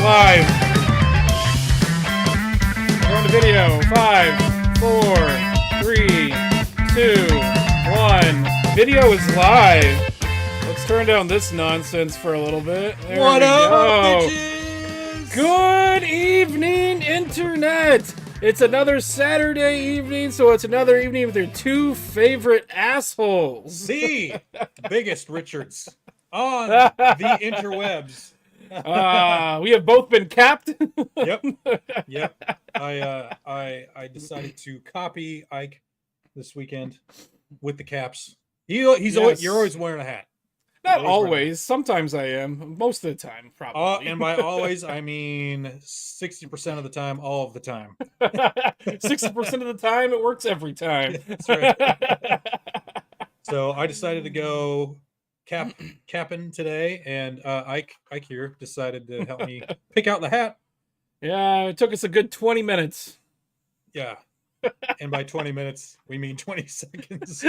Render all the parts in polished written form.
live. We're on the video. 5, 4, 3, 2, 1. Video is live. Let's turn down this nonsense for a little bit. There what we up, go. bitches? Good evening, Internet. It's another Saturday evening, so it's another evening with your two favorite assholes. The biggest Richards on the interwebs. We have both been capped. Yep. I decided to copy Ike this weekend with the caps. He's always, you're always wearing a hat. Not always. Sometimes I am. Most of the time, probably. And by always, I mean 60% of the time, all of the time. 60% of the time, it works every time. That's right. So I decided to go capping today, and Ike here decided to help me pick out the hat. Yeah, it took us a good 20 minutes. Yeah. And by 20 minutes, we mean 20 seconds.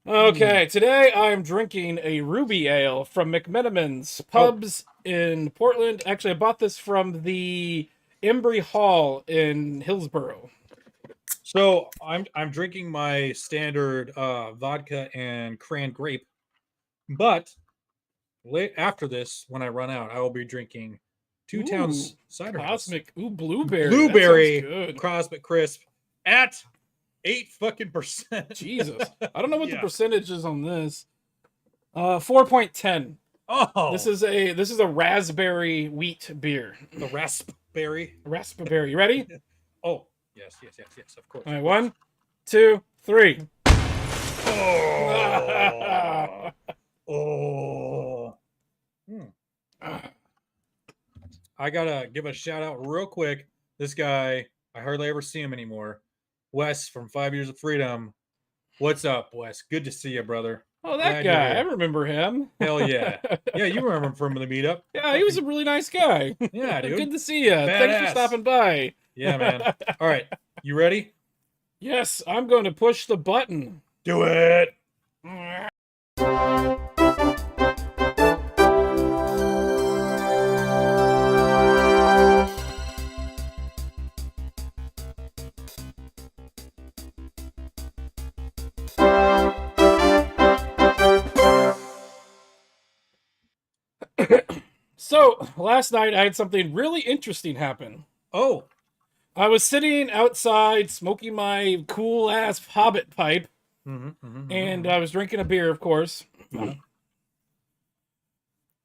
Okay, today I'm drinking a Ruby Ale from McMenamin's Pubs in Portland. Actually, I bought this from the Embry Hall in Hillsboro. So I'm drinking my standard vodka and cran grape, but after this, when I run out, I will be drinking Two Towns Cider Cosmic, blueberry. Blueberry Cosmic Crisp at 8% Jesus. I don't know what the percentage is on this. 4.10. Oh. This is a raspberry wheat beer. The raspberry. Raspberry. You ready? Oh, yes, of course. All right, 1, 2, 3. Oh. Oh. I gotta give a shout out real quick. This guy, I hardly ever see him anymore. Wes from 5 Years of Freedom. What's up, Wes? Good to see you, brother. Oh, that guy. I remember him. Hell yeah. Yeah, you remember him from the meetup. Yeah, he was a really nice guy. Yeah, dude. Good to see you. Badass. Thanks for stopping by. Yeah, man. All right. You ready? Yes, I'm going to push the button. Do it. So, last night I had something really interesting happen. Oh. I was sitting outside smoking my cool-ass Hobbit pipe, and I was drinking a beer, of course.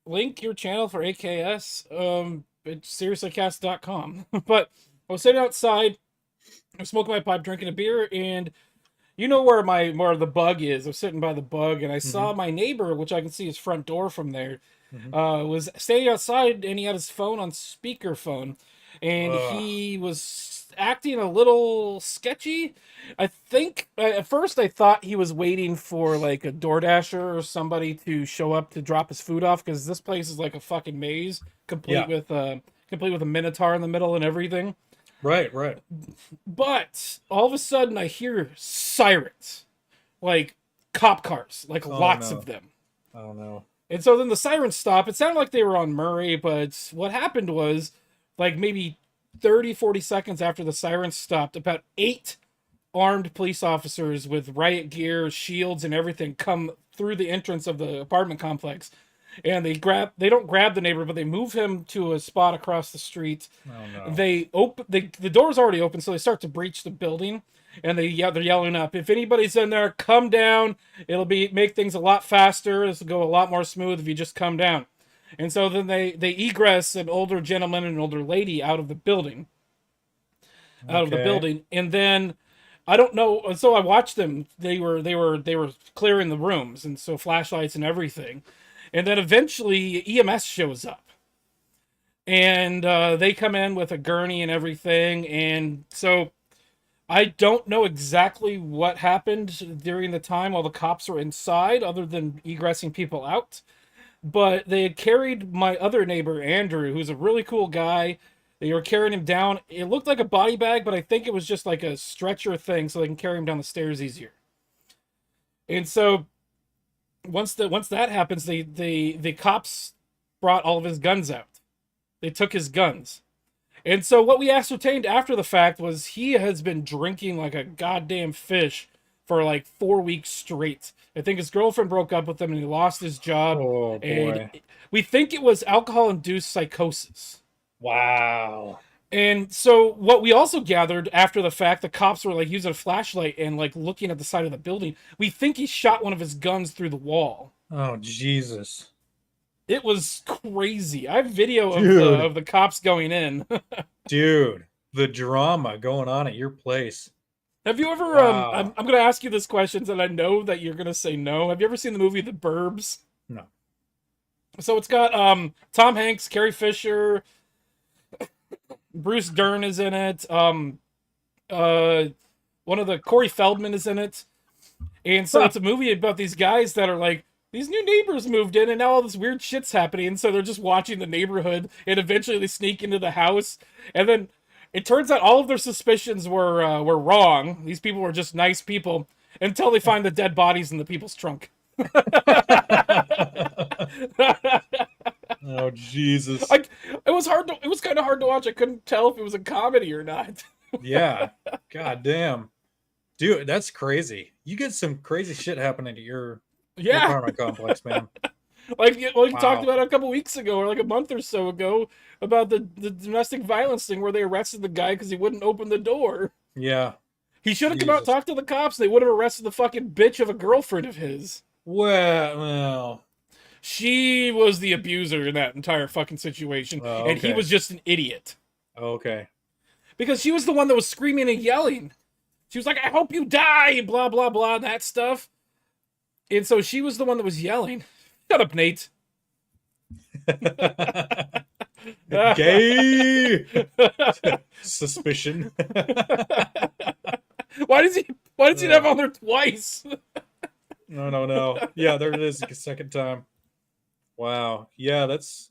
Link your channel for AKS at seriouslycast.com. But I was sitting outside, I was smoking my pipe, drinking a beer, and you know where the bug is. I was sitting by the bug, and I saw my neighbor, which I can see his front door from there, was standing outside, and he had his phone on speakerphone, and he was acting a little sketchy. I think at first I thought he was waiting for like a DoorDasher or somebody to show up to drop his food off, because this place is like a fucking maze, complete with a minotaur in the middle and everything. Right. But all of a sudden I hear sirens, like cop cars, like lots of them. Oh no. And so then the sirens stop. It sounded like they were on Murray, but what happened was, like maybe 30, 40 seconds after the sirens stopped, about 8 armed police officers with riot gear, shields, and everything come through the entrance of the apartment complex. And they don't grab the neighbor, but they move him to a spot across the street. Oh no. The door's already open, so they start to breach the building. And they're yelling up, if anybody's in there, come down. It'll make things a lot faster. This will go a lot more smooth if you just come down. And so then they egress an older gentleman and an older lady out of the building. And then I don't know. So I watched them. They were clearing the rooms, and so flashlights and everything. And then eventually EMS shows up. And they come in with a gurney and everything. And so I don't know exactly what happened during the time while the cops were inside, other than egressing people out. But they had carried my other neighbor, Andrew, who's a really cool guy. They were carrying him down. It looked like a body bag, but I think it was just like a stretcher thing so they can carry him down the stairs easier. And so once that happens, the cops brought all of his guns out. They took his guns. And so what we ascertained after the fact was he has been drinking like a goddamn fish for like 4 weeks straight. I think his girlfriend broke up with him and he lost his job. Oh, boy. And we think it was alcohol-induced psychosis. Wow. And so what we also gathered after the fact, the cops were like using a flashlight and like looking at the side of the building. We think he shot one of his guns through the wall. Oh, Jesus. It was crazy. I have video of the cops going in. Dude, the drama going on at your place. Have you ever, Wow. I'm going to ask you this question, and I know that you're going to say no. Have you ever seen the movie The Burbs? No. So it's got Tom Hanks, Carrie Fisher, Bruce Dern is in it. One of the Corey Feldman is in it. And so it's a movie about these guys that are like, these new neighbors moved in and now all this weird shit's happening. And so they're just watching the neighborhood and eventually they sneak into the house. And then it turns out all of their suspicions were wrong. These people were just nice people until they find the dead bodies in the people's trunk. Oh, Jesus. It was kind of hard to watch. I couldn't tell if it was a comedy or not. Yeah. God damn. Dude, that's crazy. You get some crazy shit happening to your apartment complex, man. Like we talked about a couple weeks ago, or like a month or so ago, about the domestic violence thing where they arrested the guy because he wouldn't open the door. Yeah. He should have come out and talked to the cops. They would have arrested the fucking bitch of a girlfriend of his. Well. She was the abuser in that entire fucking situation, and he was just an idiot. Okay. Because she was the one that was screaming and yelling. She was like, I hope you die, blah, blah, blah, and that stuff. And so she was the one that was yelling. Shut up, Nate. Gay suspicion. Why does he have on there twice? No. Yeah, there it is a second time. Wow. Yeah, that's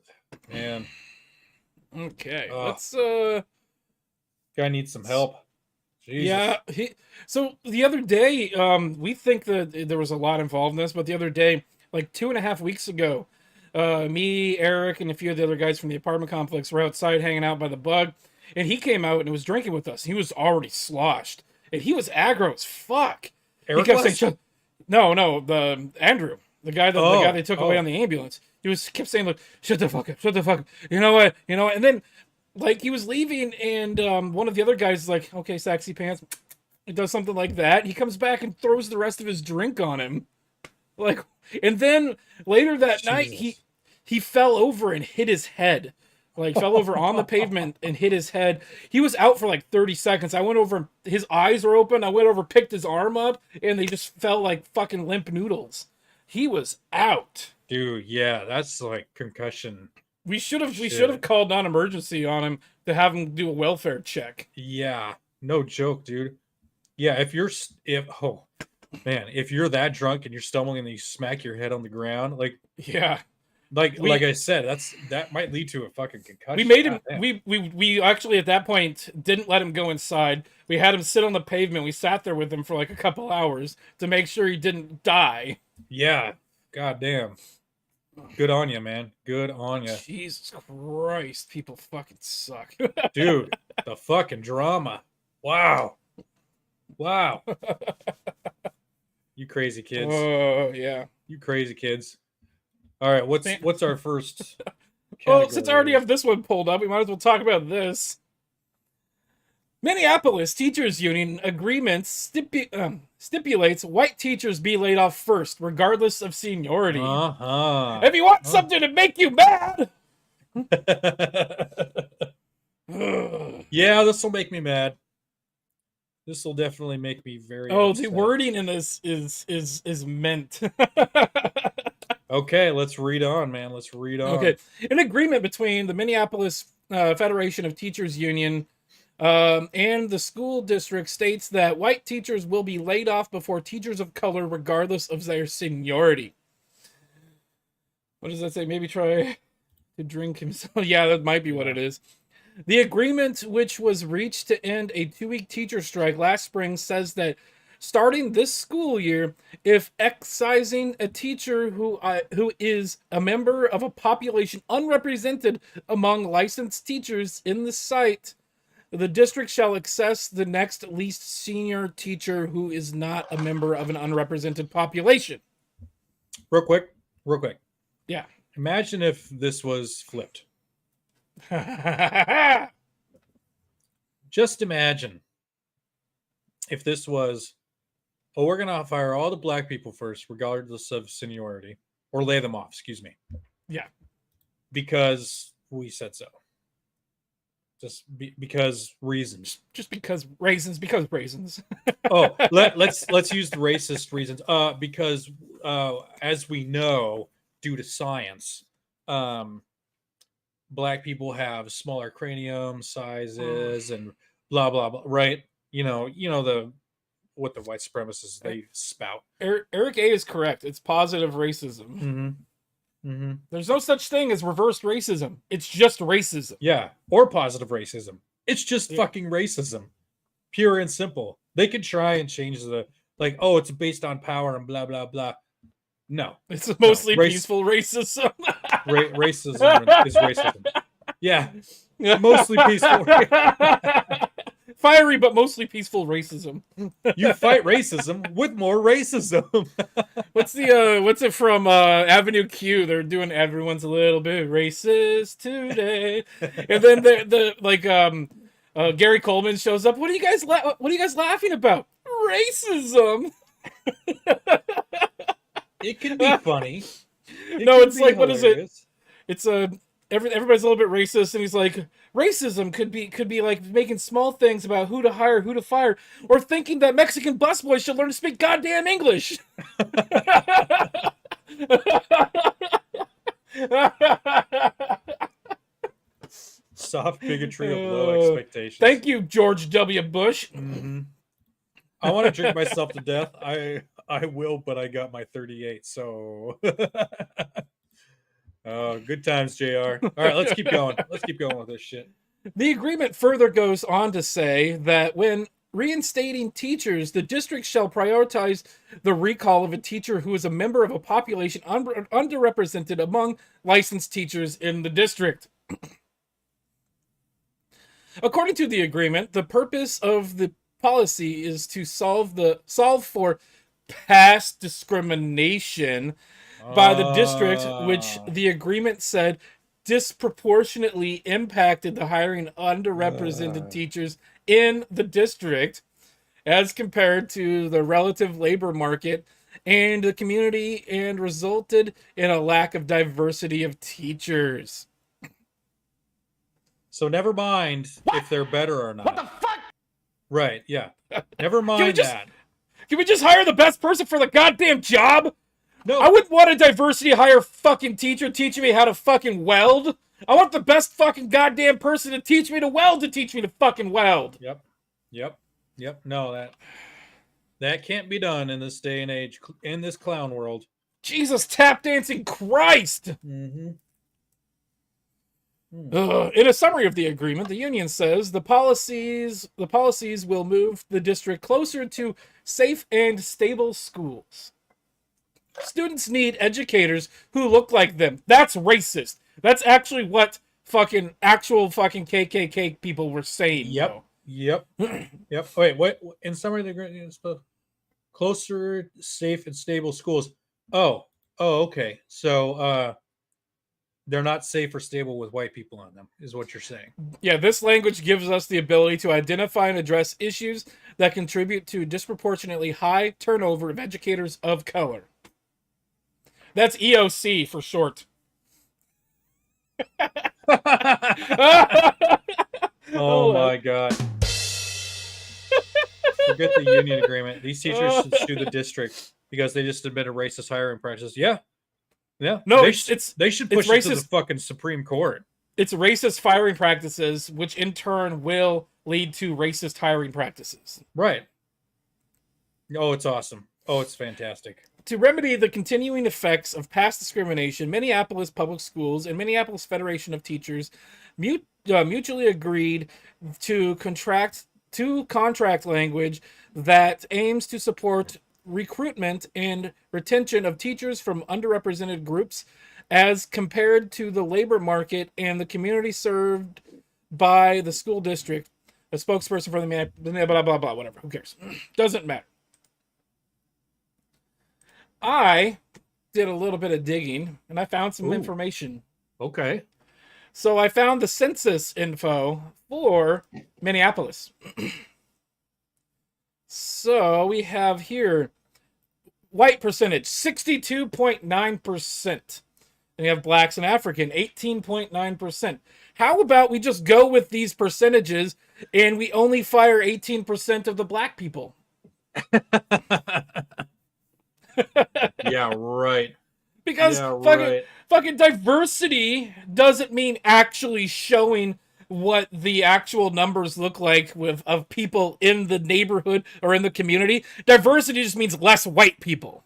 man. Okay. Let's guy needs some help. Jesus. Yeah, so the other day, we think that there was a lot involved in this, but the other day, like 2.5 weeks ago, me, Eric, and a few of the other guys from the apartment complex were outside hanging out by the bug, and he came out and was drinking with us. He was already sloshed, and he was aggro as fuck. Eric he kept saying, No, the Andrew, the guy they took away on the ambulance. He kept saying, "Look, shut the fuck up, shut the fuck up." You know what? And then, like, he was leaving, and one of the other guys is like, "Okay, sexy pants." He does something like that. He comes back and throws the rest of his drink on him. Like, and then later that night, he fell over and hit his head. Like, fell over on the pavement and hit his head. He was out for like 30 seconds. I went over, his eyes were open. I went over, picked his arm up, and they just fell like fucking limp noodles. He was out. Dude, yeah, that's like concussion. We should have called non-emergency on him to have him do a welfare check. Yeah, no joke, dude. Yeah, if you're that drunk and you're stumbling and you smack your head on the ground, like like I said, that might lead to a fucking concussion. We made him. We actually at that point didn't let him go inside. We had him sit on the pavement. We sat there with him for like a couple hours to make sure he didn't die. Yeah, goddamn. Good on you, man. Good on you. Jesus Christ, people fucking suck. Dude, the fucking drama. Wow. You crazy kids. Oh, yeah. You crazy kids. All right, what's our first category? Well, since I already have this one pulled up, we might as well talk about this. Minneapolis Teachers Union agreement stipulates white teachers be laid off first, regardless of seniority. If you want something to make you mad! Yeah, this will make me mad. This will definitely make me very upset. The wording in this is meant. Okay, let's read on, man. Let's read on. Okay. An agreement between the Minneapolis Federation of Teachers Union and the school district states that white teachers will be laid off before teachers of color, regardless of their seniority. What does that say? Maybe try to drink himself. Yeah, that might be what it is. The agreement, which was reached to end a 2-week teacher strike last spring, says that starting this school year if excising a teacher who is a member of a population unrepresented among licensed teachers in the site, the district shall access the next least senior teacher who is not a member of an unrepresented population. Real quick. Yeah. Imagine if this was flipped. Just imagine if this was, oh, we're going to fire all the black people first, regardless of seniority, or lay them off, excuse me. Yeah. Because we said so. Because reasons. Just because raisins. Oh, let's use the racist reasons. Because as we know, due to science, black people have smaller cranium sizes and blah blah blah. Right? You know what the white supremacists they spout. Eric A is correct. It's positive racism. Mm-hmm. Mm-hmm. There's no such thing as reverse racism. It's just racism. Yeah, or positive racism. It's just fucking racism, pure and simple. They could try and change oh, it's based on power and blah blah blah. No, it's mostly peaceful racism. Racism is racism. Yeah, mostly peaceful. Fiery but mostly peaceful racism. You fight racism with more racism. What's it from Avenue Q? They're doing everyone's a little bit racist today, and then Gary Coleman shows up. What are you guys laughing about? Racism. It can be funny. It's like hilarious. What is it? It's everybody's a little bit racist, and he's like, racism could be like making small things about who to hire, who to fire, or thinking that Mexican busboys should learn to speak goddamn English. Soft bigotry of low expectations. Thank you, George W. Bush. Mm-hmm. I want to drink myself to death. I will, but I got my 38, so... Oh, good times, JR. All right, let's keep going. Let's keep going with this shit. The agreement further goes on to say that when reinstating teachers, the district shall prioritize the recall of a teacher who is a member of a population underrepresented among licensed teachers in the district. According to the agreement, the purpose of the policy is to solve for past discrimination by the district, which the agreement said disproportionately impacted the hiring underrepresented teachers in the district as compared to the relative labor market and the community, and resulted in a lack of diversity of teachers. So never mind if they're better or not. What the fuck? Right, yeah. Never mind that. Can we just hire the best person for the goddamn job? No. I wouldn't want a diversity hire fucking teacher teaching me how to fucking weld. I want the best fucking goddamn person to teach me to weld to teach me to fucking weld. Yep. No, that can't be done in this day and age, in this clown world. Jesus, tap dancing Christ! Mm-hmm. In a summary of the agreement, the union says the policies will move the district closer to safe and stable schools. Students need educators who look like them. That's racist. That's actually what actual KKK people were saying. Yep. Wait, what? In summary, the agreement closer, safe, and stable schools. Oh, okay. So, they're not safe or stable with white people on them, is what you're saying. Yeah, this language gives us the ability to identify and address issues that contribute to disproportionately high turnover of educators of color. That's EOC for short. Oh my God. Forget the union agreement. These teachers should sue the district because they just admitted racist hiring practices. Yeah. No, they should push it to the fucking Supreme Court. It's racist firing practices, which in turn will lead to racist hiring practices. Right. Oh, it's awesome. Oh, it's fantastic. To remedy the continuing effects of past discrimination, Minneapolis Public Schools and Minneapolis Federation of Teachers mutually agreed to contract to contract language that aims to support recruitment and retention of teachers from underrepresented groups as compared to the labor market and the community served by the school district. A spokesperson for the blah, blah, blah, whatever. Who cares? Doesn't matter. I did a little bit of digging and I found some information. Okay. So I found the census info for Minneapolis. So we have here white percentage 62.9%. And you have blacks and African 18.9%. How about we just go with these percentages and we only fire 18% of the black people? Yeah, right. Because fucking diversity doesn't mean actually showing what the actual numbers look like of people in the neighborhood or in the community. Diversity just means less white people.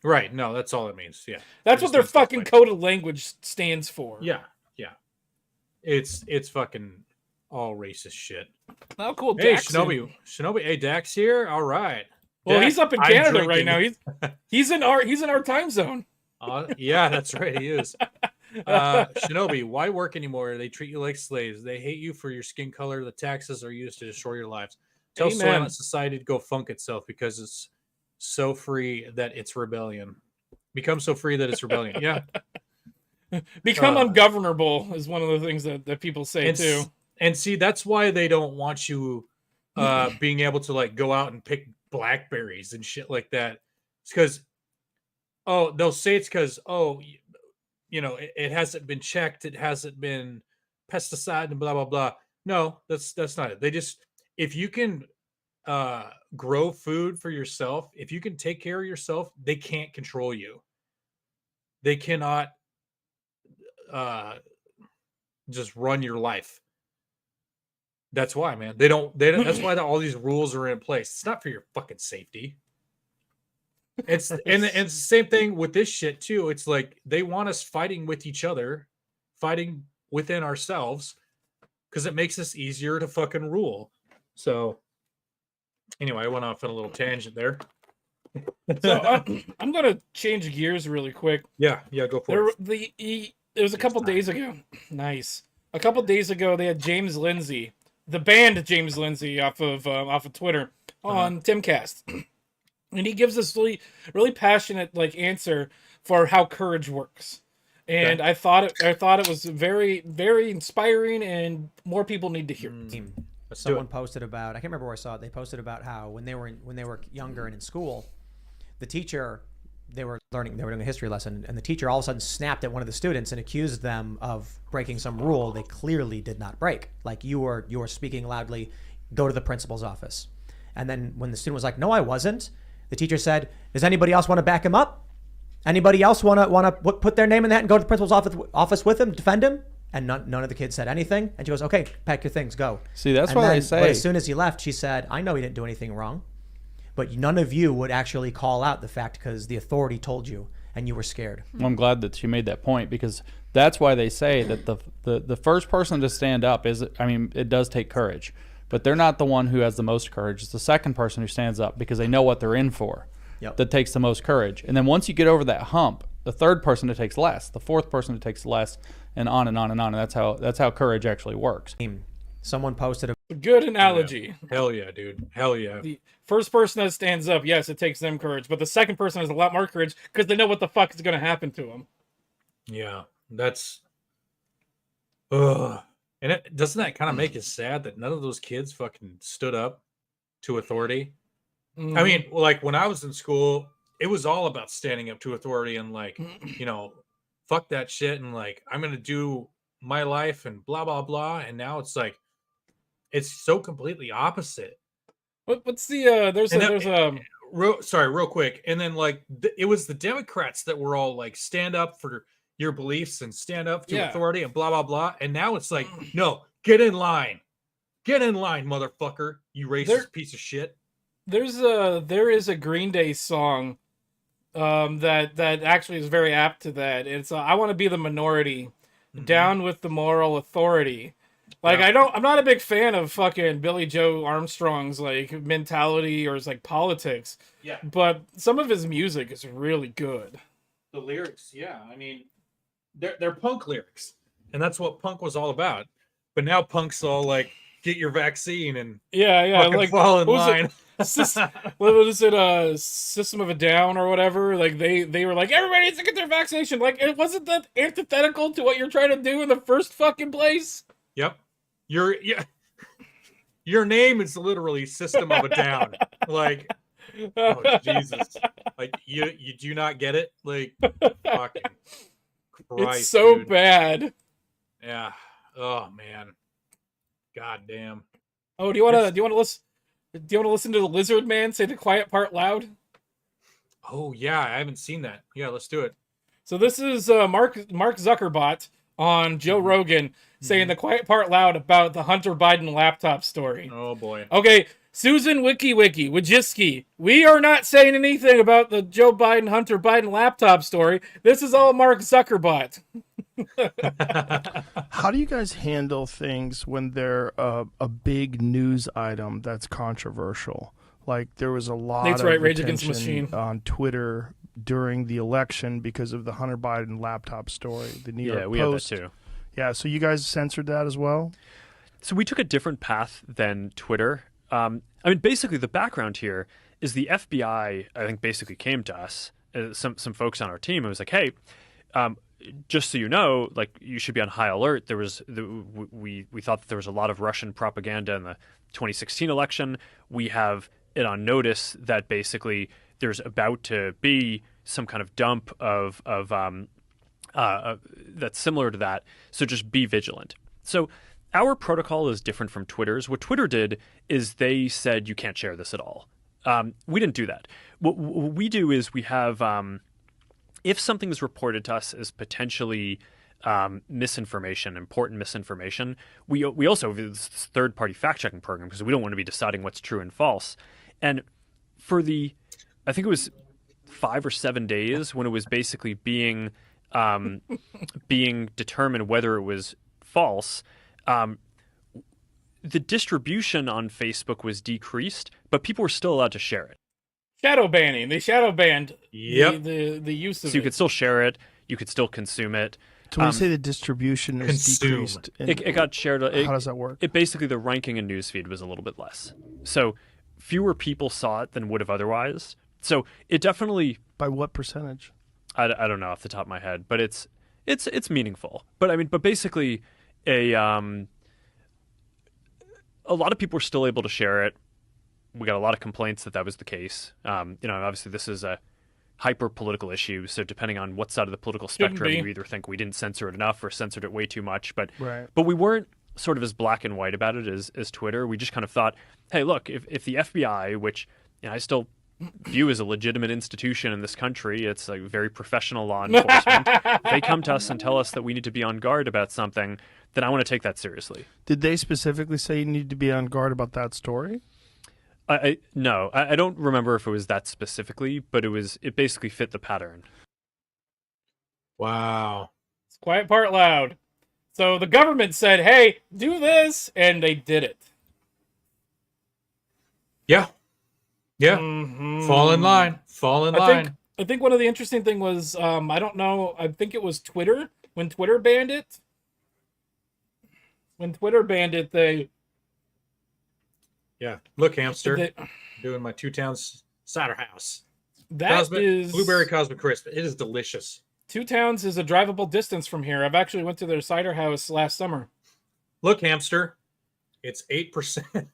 Right. No, that's all it means. Yeah. That's what their fucking code of language stands for. Yeah. Yeah. It's fucking all racist shit. Oh, cool. Hey, Daxon. Shinobi. Hey, Dax here. All right. Well, Dax, he's up in Canada right now. He's in our time zone. Yeah, that's right. He is. Shinobi, why work anymore? They treat you like slaves. They hate you for your skin color. The taxes are used to destroy your lives. Tell Soylent Society to go funk itself because it's so free that it's rebellion. Become so free that it's rebellion. Yeah. Become ungovernable is one of the things that people say too. And see, that's why they don't want you being able to like go out and pick blackberries and shit like that. It's because they'll say it's because it hasn't been checked, it hasn't been pesticide and blah blah blah. No, that's not it. They just, if you can grow food for yourself, if you can take care of yourself, they can't control you. They cannot just run your life. That's why, man. They don't that's why all these rules are in place. It's not for your fucking safety. It's and it's the same thing with this shit too. It's like they want us fighting with each other, fighting within ourselves, because it makes us easier to fucking rule. So anyway, I went off on a little tangent there. So I'm gonna change gears really quick. Yeah, go for it. It was a couple days ago. Nice. A couple days ago, they had James Lindsay, the band James Lindsay, off of Twitter on Timcast, and he gives this really passionate like answer for how courage works. And I thought it was very, very inspiring, and more people need to hear it. Someone posted about, I can't remember where I saw it. They posted about how when they were younger and in school, the teacher, they were doing a history lesson, and the teacher all of a sudden snapped at one of the students and accused them of breaking some rule they clearly did not break. Like, you were speaking loudly, go to the principal's office. And then when the student was like, no, I wasn't, the teacher said, does anybody else want to back him up? Anybody else want to put their name in that and go to the principal's office with him, defend him? And none of the kids said anything. And she goes, okay, pack your things, go. See, that's why they say. But as soon as he left, she said, I know he didn't do anything wrong, but none of you would actually call out the fact because the authority told you and you were scared. Well, I'm glad that she made that point, because that's why they say that the first person to stand up it does take courage, but they're not the one who has the most courage. It's the second person who stands up because they know what they're in for. Yep. That takes the most courage. And then once you get over that hump, the third person that takes less, the fourth person that takes less, and on and on and on. And that's how courage actually works. Someone posted a good analogy. Yeah. Hell yeah, dude. Hell yeah. The first person that stands up, yes, it takes them courage, but the second person has a lot more courage because they know what the fuck is going to happen to them. Yeah, that's. And doesn't that kind of make it sad that none of those kids fucking stood up to authority? Mm-hmm. I mean, like when I was in school, it was all about standing up to authority and like, fuck that shit and like I'm gonna do my life and blah blah blah. And now it's like it's so completely opposite. What's the real quick, and then like it was the Democrats that were all like stand up for your beliefs and stand up to authority and blah blah blah. And now it's like, no, get in line, motherfucker, you racist piece of shit. There is a Green Day song that actually is very apt to that. It's I want to be the minority, down with the moral authority. Like Yeah. I'm not a big fan of fucking Billy Joe Armstrong's like mentality or his like politics, Yeah. but some of his music is really good. The lyrics, yeah. I mean, they're punk lyrics, and that's what punk was all about. But now punk's all like, get your vaccine and Yeah, fucking like fall in what was line. what was it? System of a Down or whatever. Like they were like everybody needs to get their vaccination. Like it wasn't that antithetical to what you're trying to do in the first fucking place. Yep. Your name is literally System of a Down. Like, oh Jesus. Like you do not get it? Like fucking Christ. It's so dude. bad. Yeah. Oh man. God damn. Oh, do you want to listen to the Lizard Man say the quiet part loud? Oh yeah, I haven't seen that. Yeah, let's do it. So this is Mark Zuckerberg on Joe Rogan saying the quiet part loud about the Hunter Biden laptop story. Oh boy. Okay, Susan Wojcicki, we are not saying anything about the Joe Biden Hunter Biden laptop story. This is all Mark Zuckerberg. How do you guys handle things when they're a big news item that's controversial? Like there was a lot Nate's of right, Rage Against the attention Machine. on Twitter during the election because of the Hunter Biden laptop story. The New York we had that Post. too. Yeah, so you guys censored that as well? So we took a different path than Twitter. I mean, basically, the background here is the FBI, I think, basically came to us, some folks on our team, and was like, hey, just so you know, like, you should be on high alert. We thought that there was a lot of Russian propaganda in the 2016 election. We have it on notice that basically there's about to be some kind of dump of that's similar to that. So just be vigilant. So our protocol is different from Twitter's. What Twitter did is they said you can't share this at all. We didn't do that. What we do is we have, if something is reported to us as potentially misinformation, important misinformation, we also have this third-party fact-checking program because we don't want to be deciding what's true and false. And for I think it was 5 or 7 days when it was basically being determined whether it was false, the distribution on Facebook was decreased, but people were still allowed to share it. Shadow banning. They shadow banned Yep. the use of So you it. could still share it. You could still consume it. So when you say the distribution is consume. decreased, It got shared. how does that work? It basically, the ranking in newsfeed was a little bit less. So fewer people saw it than would have otherwise. So it definitely, By what percentage? I don't know off the top of my head, but it's meaningful. But I mean, but basically, a lot of people were still able to share it. We got a lot of complaints that was the case. Obviously this is a hyper political issue. So depending on what side of the political spectrum, be. you either think we didn't censor it enough or censored it way too much. But Right. but we weren't sort of as black and white about it as Twitter. We just kind of thought, hey, look, if the FBI, which I still view as a legitimate institution in this country, it's a very professional law enforcement. If they come to us and tell us that we need to be on guard about something, then I want to take that seriously. Did they specifically say you need to be on guard about that story? No, I don't remember if it was that specifically, but it basically fit the pattern. Wow. It's quiet part loud. So the government said, "Hey, do this," and they did it. Yeah. Yeah. Mhm. Fall in line. Fall in line. I think one of the interesting thing was I don't know. I think it was Twitter when Twitter banned it. When Twitter banned it, they Yeah. Look, hamster. they- Doing my 2 Towns cider house. that is Blueberry Cosmic Crisp. It is delicious. 2 Towns is a drivable distance from here. I've actually went to their cider house last summer. Look, hamster. It's 8%.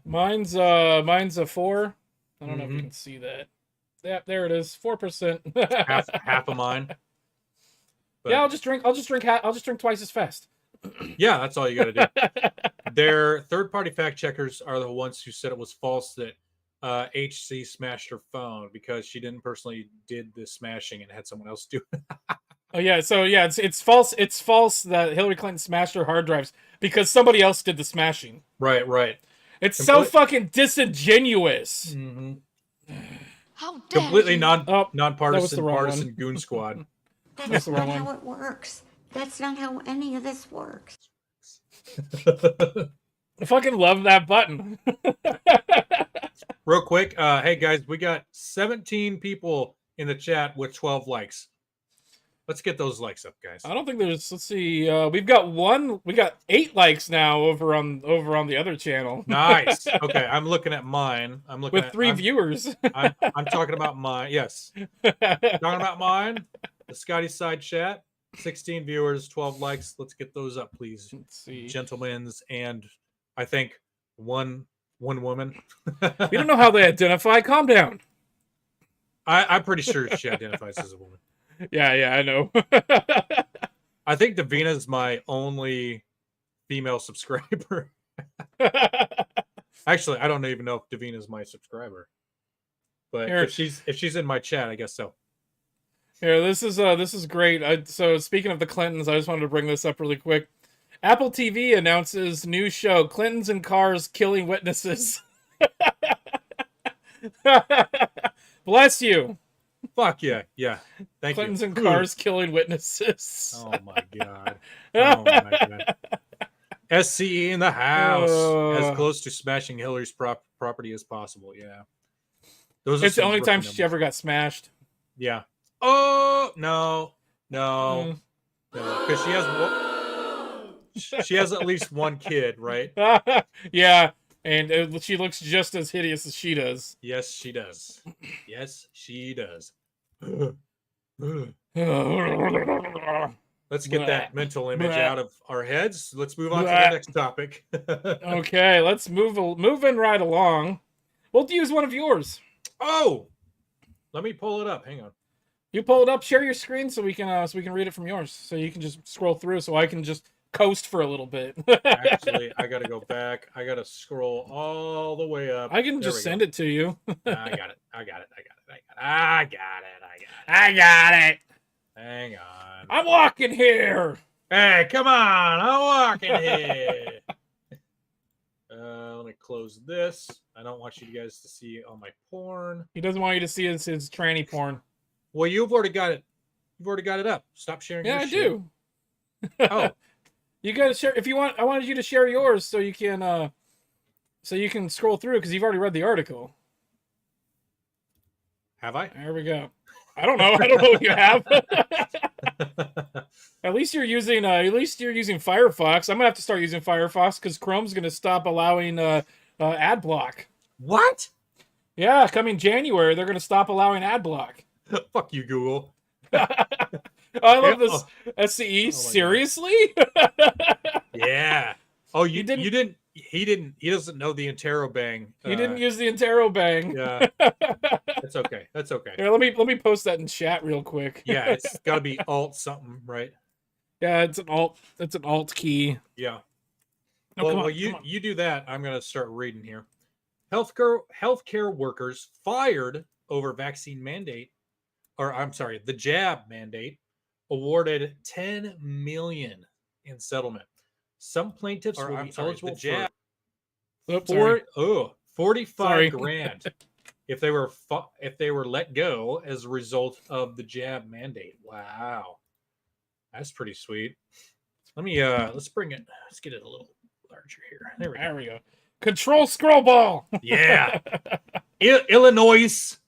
Mine's a 4. I don't know if you Mhm. can see that. Yeah, there it is, 4%. half of mine. But Yeah, I'll just drink twice as fast. yeah, that's all you got to do. Their third-party fact checkers are the ones who said it was false that HC smashed her phone because she didn't personally did the smashing and had someone else do it. Oh yeah, so yeah, it's false. It's false that Hillary Clinton smashed her hard drives because somebody else did the smashing. Right. It's so Complete- fucking disingenuous. Mm-hmm. How dare Completely you? Oh, nonpartisan, the wrong partisan one. goon squad. That's That's the not wrong how one. it works. That's not how any of this works. I fucking love that button. Real quick, hey guys, we got 17 people in the chat with 12 likes. Let's get those likes up, guys. I don't think there's. Let's see. We got 8 likes now over on the other channel. Nice. Okay, I'm looking at mine. I'm looking With at 3 viewers. I'm talking about mine. Yes, talking about mine. The Scotty Side chat. 16 viewers, 12 likes. Let's get those up, please, Let's see. gentlemen's, and I think one woman. We don't know how they identify. Calm down. I'm pretty sure she identifies as a woman. Yeah, I know. I think Davina's my only female subscriber. Actually, I don't even know if Davina's my subscriber. But Here. if she's in my chat, I guess so. Here, this is great. So speaking of the Clintons, I just wanted to bring this up really quick. Apple TV announces new show, Clintons in Cars Killing Witnesses. Bless you. Fuck yeah. Thank Clintons you. in Cars Killing Witnesses. Oh my god. Oh my god. SCE in the house, as close to smashing Hillary's property as possible. Yeah. Those are It's the some only rookie time numbers. she ever got smashed. Yeah. Oh no, because she has at least one kid, right? Yeah, and she looks just as hideous as she does. Yes, she does. Yes, she does. Let's get that mental image out of our heads. Let's move on to the next topic. Okay, let's moving right along. We'll use one of yours. Oh, let me pull it up. Hang on. You pull it up, share your screen so we can read it from yours. So you can just scroll through so I can just coast for a little bit. Actually, I gotta go back. I gotta scroll all the way up. I can just send it to you. I got it. I got it. Hang on. I'm walking here. Hey, come on. I'm walking here. Let me close this. I don't want you guys to see all my porn. He doesn't want you to see his tranny porn. Well, you've already got it. You've already got it up. Stop sharing your Yeah, I shit. do. Oh. You gotta share if you want. I wanted you to share yours so you can scroll through because you've already read the article. Have I? There we go. I don't know. I don't know what you have. At least you're using Firefox. I'm gonna have to start using Firefox because Chrome's gonna stop allowing ad block. What? Yeah, coming January, they're gonna stop allowing ad block. Fuck you, Google. I love this. SCE. Oh Seriously? Yeah. Oh, He didn't- He doesn't know the interrobang. He didn't use the interrobang. Yeah. That's okay. That's okay. Here, let me post that in chat real quick. Yeah, it's got to be alt something, right? Yeah, it's an alt key. Yeah. No, Well, come on, you come on. you do that. I'm going to start reading here. Healthcare workers fired over vaccine mandate, or I'm sorry, the jab mandate, awarded $10 million in settlement. Some plaintiffs will be eligible Oops, for sorry. 45 Sorry. grand if they were let go as a result of the jab mandate. Wow, that's pretty sweet. Let's bring it. Let's get it a little larger here. There we go. Control scroll ball. Yeah. Illinois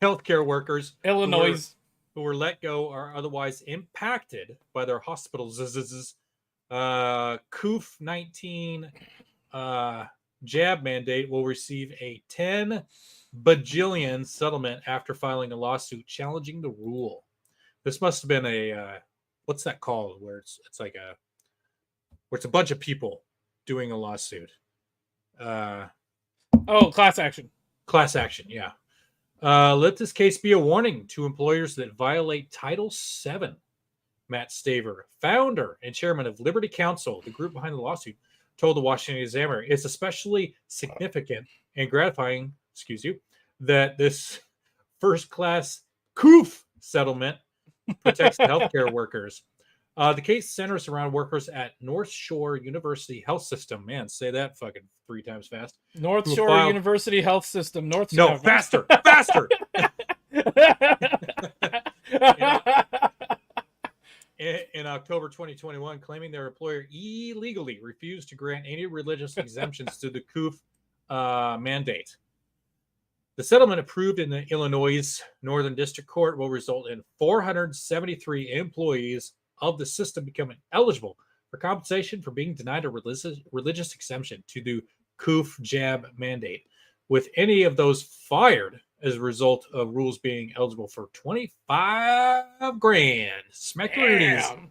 healthcare workers Illinois. who were let go or otherwise impacted by their hospitals COVID-19 jab mandate will receive a 10 bajillion settlement after filing a lawsuit challenging the rule. This must have been a what's that called where it's like a where it's a bunch of people doing a lawsuit. Class action. Class action, yeah. Let this case be a warning to employers that violate Title VII. Matt Staver, founder and chairman of Liberty Counsel, the group behind the lawsuit, told the Washington Examiner, it's especially significant and gratifying, that this first-class COOF settlement protects healthcare workers. The case centers around workers at North Shore University Health System. Man, say that fucking 3 times fast. North Who Shore filed- University Health System. No, Shore. faster. In October 2021, claiming their employer illegally refused to grant any religious exemptions to the COOF mandate. The settlement approved in the Illinois Northern District Court will result in 473 employees of the system becoming eligible for compensation for being denied a religious exemption to the COOF jab mandate, with any of those fired as a result of rules being eligible for 25 grand. Smackaroonies.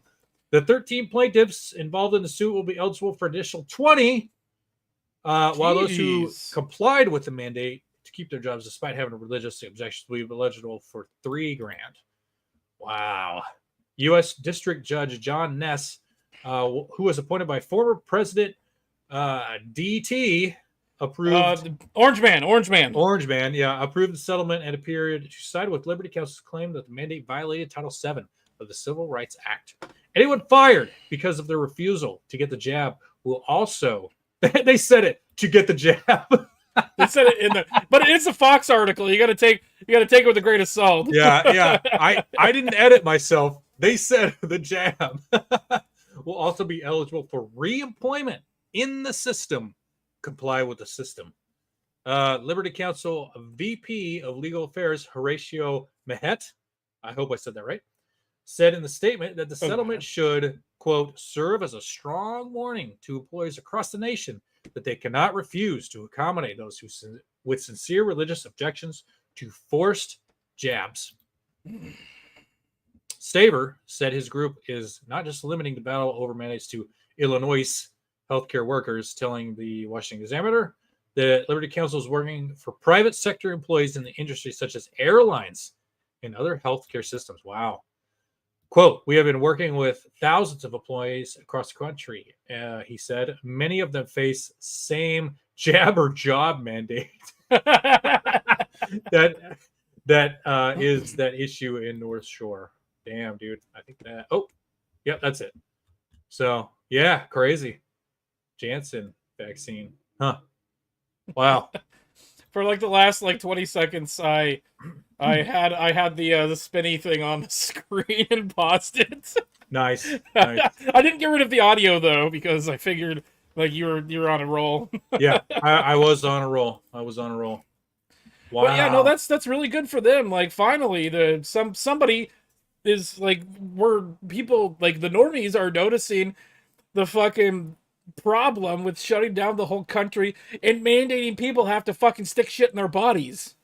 The 13 plaintiffs involved in the suit will be eligible for additional 20, while those who complied with the mandate to keep their jobs despite having a religious objection will be eligible for 3 grand. Wow. U.S. District Judge John Ness, who was appointed by former President DT, approved Orange Man, yeah, approved the settlement and appeared to side with Liberty Counsel's claim that the mandate violated Title VII of the Civil Rights Act. Anyone fired because of their refusal to get the jab will also, they said it, to get the jab. They said it in the, but it's a Fox article. You got to take it with a grain of salt. Yeah. I didn't edit myself. They said the jab will also be eligible for reemployment in the system. Comply with the system. Liberty Counsel VP of Legal Affairs Horatio Mehet, I hope I said that right, said in the statement that the settlement should, quote, serve as a strong warning to employees across the nation that they cannot refuse to accommodate those who with sincere religious objections to forced jabs. Staver said his group is not just limiting the battle over mandates to Illinois healthcare workers, telling the Washington Examiner that Liberty Counsel is working for private sector employees in the industry such as airlines and other healthcare systems. Wow. Quote, we have been working with thousands of employees across the country, he said. Many of them face same jab or job mandate. that is that issue in North Shore. Damn, dude. I think that. Oh, yep, that's it. So, yeah, crazy. Janssen vaccine. Huh. Wow. For like the last 20 seconds, I had the spinny thing on the screen and paused it. Nice. I didn't get rid of the audio though because I figured you were on a roll. Yeah, I was on a roll. Wow. But yeah, no, that's really good for them. Like finally, somebody is where people the normies are noticing the fucking problem with shutting down the whole country and mandating people have to fucking stick shit in their bodies.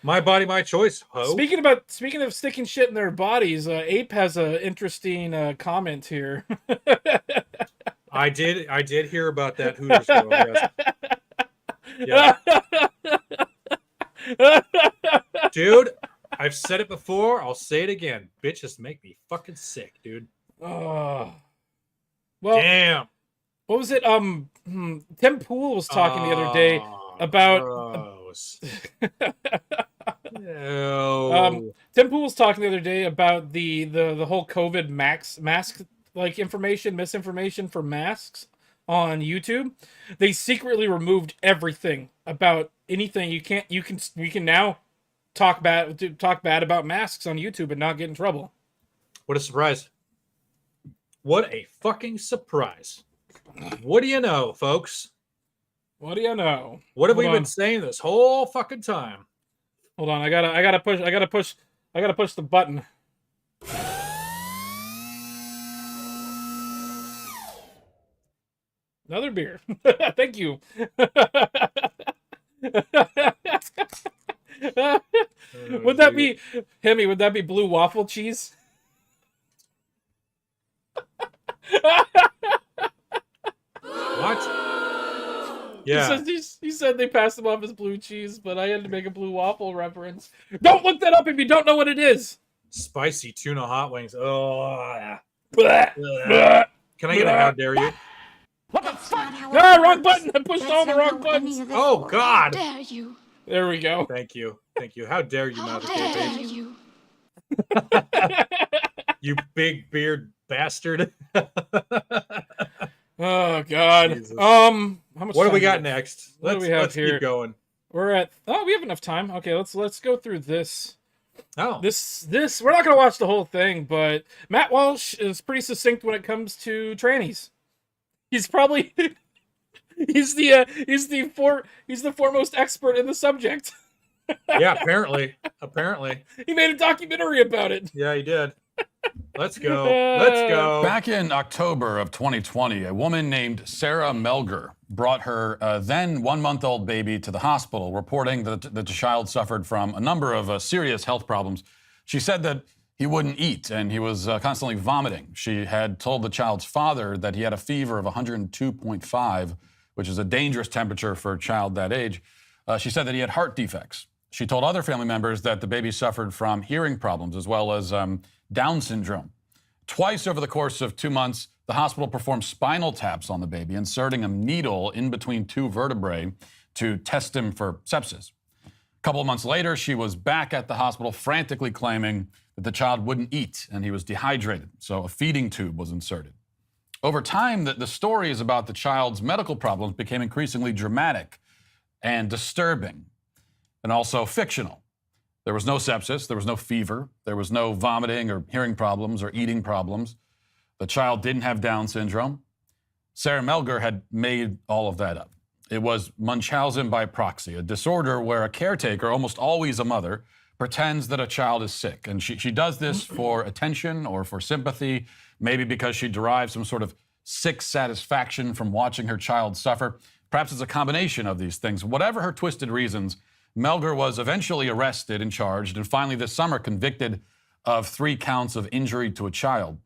My body, my choice. Ho. Speaking of sticking shit in their bodies, Ape has an interesting comment here. I did hear about that Hooters girl. Yes. Yeah. Dude, I've said it before. I'll say it again. Bitches make me fucking sick, dude. Oh. Well, damn. What was it? Tim Pool was talking the other day about. Gross. No. Tim Pool was talking the other day about the whole COVID mask misinformation for masks on YouTube. They secretly removed everything about anything. You can now talk bad about masks on YouTube and not get in trouble. What a surprise. What a fucking surprise. What do you know, folks? What do you know? What have we been saying this whole fucking time? Hold on, I gotta push the button. Another beer. Thank you. Would that be Hemi? Would that be blue waffle cheese? What? Yeah. He said they passed him off as blue cheese, but I had to make a blue waffle reference. Don't look that up if you don't know what it is. Spicy tuna hot wings. Oh. Blah, blah, Can I get a how dare you? What the fuck? Ah, wrong button. I pushed all the wrong buttons. Oh, God. How dare you? There we go. Thank you. How dare you, How Mother dare Kate? you? You big beard bastard. Oh God. Jesus. How much? What do we time got next? What do we have let's here? keep going. We're at. Oh, we have enough time. Okay, let's go through this. Oh, This we're not gonna watch the whole thing, but Matt Walsh is pretty succinct when it comes to trannies. He's probably he's the foremost expert in the subject. yeah. Apparently, He made a documentary about it. yeah, he did. Let's go. Let's go. Back in October of 2020, a woman named Sarah Melger brought her then 1-month-old baby to the hospital, reporting that the child suffered from a number of serious health problems. She said that he wouldn't eat and he was constantly vomiting. She had told the child's father that he had a fever of 102.5, which is a dangerous temperature for a child that age. She said that he had heart defects. She told other family members that the baby suffered from hearing problems as well as Down syndrome. Twice over the course of 2 months, the hospital performed spinal taps on the baby, inserting a needle in between 2 vertebrae to test him for sepsis. A couple of months later, she was back at the hospital frantically claiming that the child wouldn't eat and he was dehydrated, so a feeding tube was inserted. Over time, the stories about the child's medical problems became increasingly dramatic and disturbing, and also fictional. There was no sepsis, there was no fever, there was no vomiting or hearing problems or eating problems. The child didn't have Down syndrome. Sarah Melger had made all of that up. It was Munchausen by proxy, a disorder where a caretaker, almost always a mother, pretends that a child is sick. And she does this for attention or for sympathy, maybe because she derives some sort of sick satisfaction from watching her child suffer. Perhaps it's a combination of these things. Whatever her twisted reasons, Melger was eventually arrested and charged, and finally this summer convicted of 3 counts of injury to a child.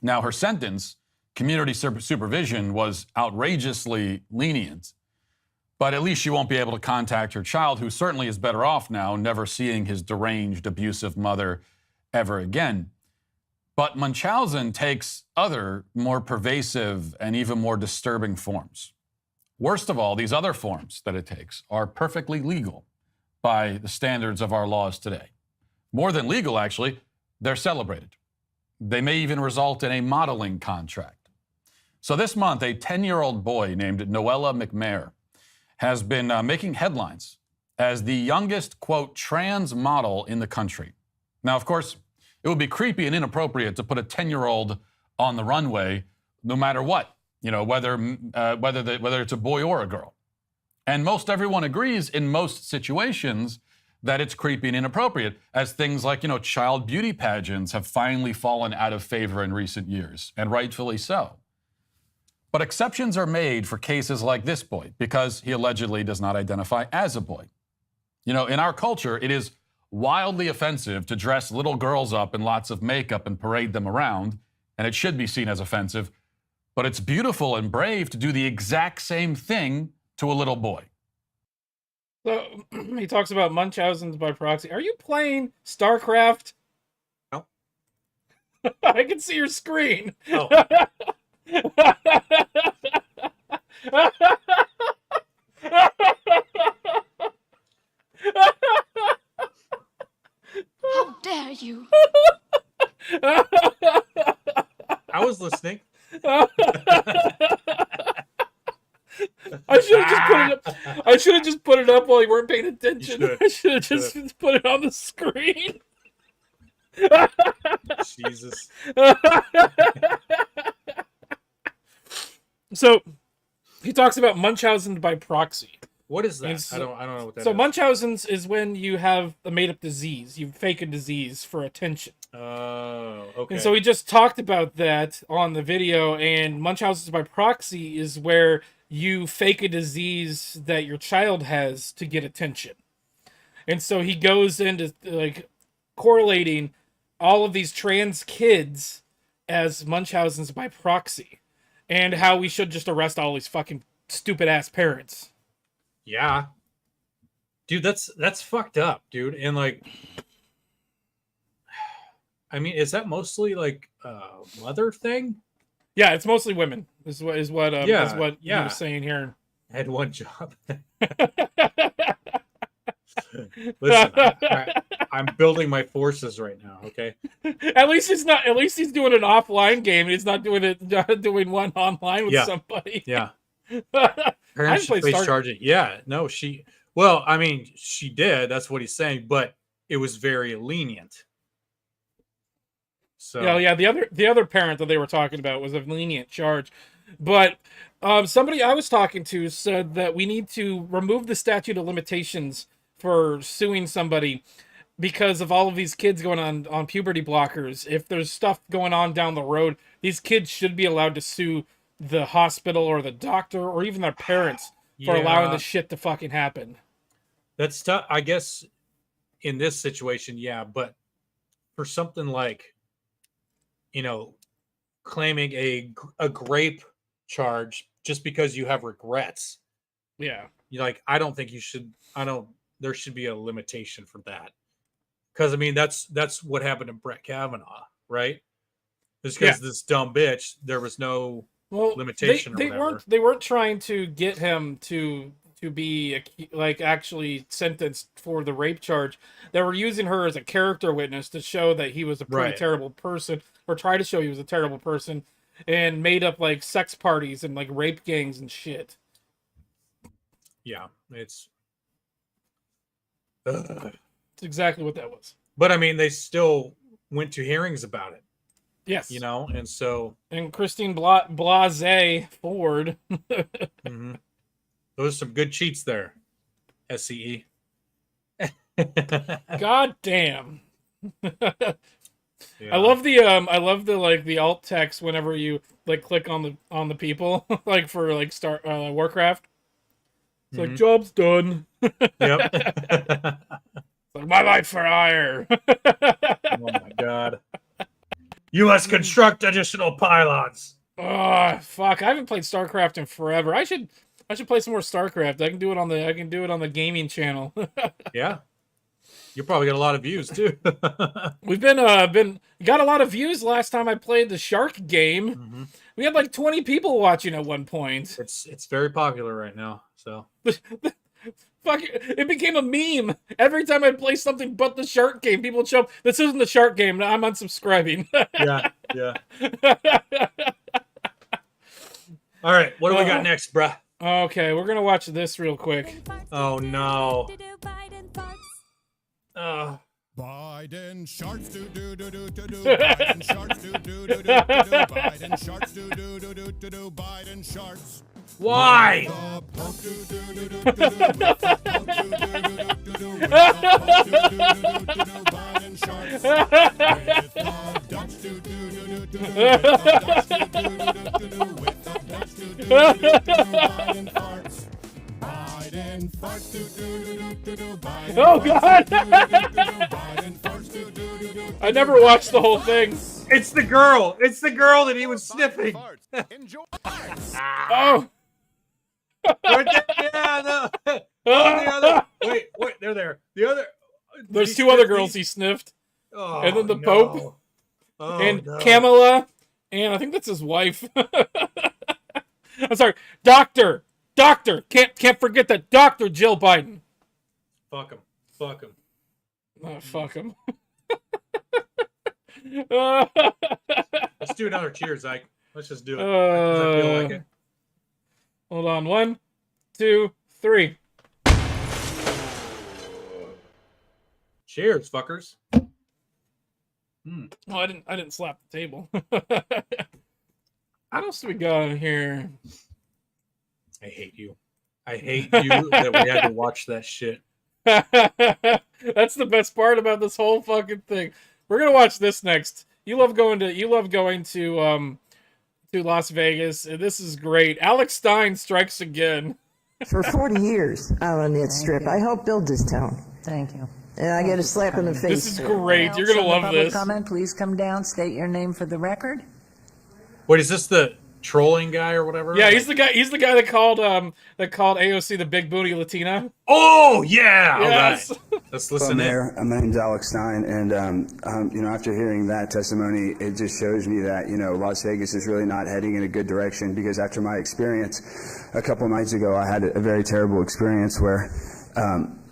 Now, her sentence, community supervision, was outrageously lenient, but at least she won't be able to contact her child, who certainly is better off now, never seeing his deranged, abusive mother ever again. But Munchausen takes other, more pervasive and even more disturbing forms. Worst of all, these other forms that it takes are perfectly legal by the standards of our laws today. More than legal, actually, they're celebrated. They may even result in a modeling contract. So this month, a 10-year-old boy named Noella McMahon has been making headlines as the youngest, quote, trans model in the country. Now, of course, it would be creepy and inappropriate to put a 10-year-old on the runway no matter what. You know, whether it's a boy or a girl. And most everyone agrees in most situations that it's creepy and inappropriate, as things like, child beauty pageants have finally fallen out of favor in recent years, and rightfully so. But exceptions are made for cases like this boy, because he allegedly does not identify as a boy. In our culture, it is wildly offensive to dress little girls up in lots of makeup and parade them around, and it should be seen as offensive. But it's beautiful and brave to do the exact same thing to a little boy. So he talks about Munchausen's by proxy. Are you playing StarCraft? No. I can see your screen. Oh. How dare you? I was listening. I should have just put it up while you weren't paying attention. I should have just put it on the screen. Jesus. So he talks about Munchausen by proxy. What is that? So, I don't know what that so is. Munchausen's is when you have a made-up disease. You fake a disease for attention. Oh, okay. And so we just talked about that on the video, and Munchausen's by proxy is where you fake a disease that your child has to get attention. And so he goes into correlating all of these trans kids as Munchausen's by proxy, and how we should just arrest all these fucking stupid ass parents. Yeah. Dude, that's fucked up, dude. And I mean, is that mostly a mother thing? Yeah, it's mostly women. Is what you were saying here. I had one job. Listen, I'm building my forces right now. Okay. At least he's doing an offline game. He's not doing one online with somebody. Yeah. Parents should face charging. Yeah. No, she did. That's what he's saying. But it was very lenient. So Yeah, the other parent that they were talking about was a lenient charge, but somebody I was talking to said that we need to remove the statute of limitations for suing somebody because of all of these kids going on puberty blockers. If there's stuff going on down the road, these kids should be allowed to sue the hospital or the doctor or even their parents for allowing this shit to fucking happen. That's tough. I guess in this situation, yeah, but for something like, claiming a grape charge just because you have regrets. Yeah. You're like, I don't think you should. There should be a limitation for that. Because I mean, that's what happened to Brett Kavanaugh, right? Just because this dumb bitch, there was no limitation. They weren't trying to get him to be like actually sentenced for the rape charge. They were using her as a character witness to show that he was a pretty terrible person, or try to show he was a terrible person, and made up like sex parties and like rape gangs and shit. Yeah, it's exactly what that was. But I mean, they still went to hearings about it. Yes. And so... And Christine Blasey Ford. Mm-hmm. Those are some good cheats there. SCE. God damn. Yeah. I love the like the alt text whenever you like click on the people like for like Warcraft. It's like job's done. Yep. Like my life for hire. Oh my god. You must construct additional pylons. Oh fuck! I haven't played StarCraft in forever. I should play some more StarCraft. I can do it on the gaming channel. Yeah. You probably got a lot of views too. We've got a lot of views last time I played the shark game. Mm-hmm. We had like 20 people watching at one point. It's very popular right now. So fuck it became a meme. Every time I play something but the shark game, people would show up, this isn't the shark game, I'm unsubscribing. Yeah. All right, what do we got next, bruh? Okay, we're gonna watch this real quick. Oh no. Biden sharks do do do do do do. Biden sharks do do do do do. Biden sharks do do do do do do. Biden sharks. Why? Oh god! I never watched the whole thing. It's the girl. It's the girl that he was sniffing. Oh. Yeah, no. Wait, they're there. The other. There's two other girls he sniffed. Oh, and then the Pope. Oh, and no. Kamala. And I think that's his wife. I'm sorry. Doctor. Can't forget that. Dr. Jill Biden. Fuck him. Oh, fuck him. Let's do another cheers, Ike. Let's just do it. I feel like it. Hold on. 1, 2, 3. Cheers, fuckers. Oh, I didn't slap the table. What else do we got in here? I hate you that we had to watch that shit. That's the best part about this whole fucking thing. We're gonna watch this next. You love going to Las Vegas. This is great. Alex Stein strikes again. For 40 years out on that strip. I helped build this town. Thank you. And I get a slap in the face. This is great. You're gonna love this. Comment, please come down. State your name for the record. Wait, is this the trolling guy or whatever? Yeah, he's the guy that called AOC the big booty Latina. Oh yeah, yes. All right. Let's listen in. Mayor, my name's Alex Stein, and after hearing that testimony, it just shows me that Las Vegas is really not heading in a good direction. Because after my experience a couple nights ago, I had a very terrible experience where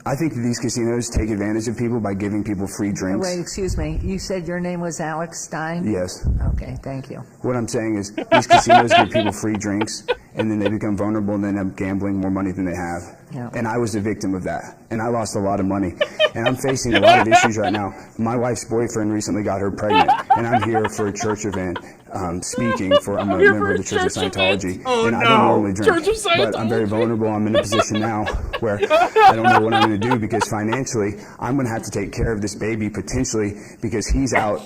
I think these casinos take advantage of people by giving people free drinks. Wait, excuse me. You said your name was Alex Stein? Yes. Okay, thank you. What I'm saying is these casinos give people free drinks, and then they become vulnerable and then end up gambling more money than they have. Yeah. And I was a victim of that, and I lost a lot of money. And I'm facing a lot of issues right now. My wife's boyfriend recently got her pregnant, and I'm here for a church event speaking for, I'm a member of the Church of Scientology, and I don't normally drink, but I'm very vulnerable. I'm in a position now where I don't know what I'm going to do, because financially, I'm going to have to take care of this baby potentially, because he's out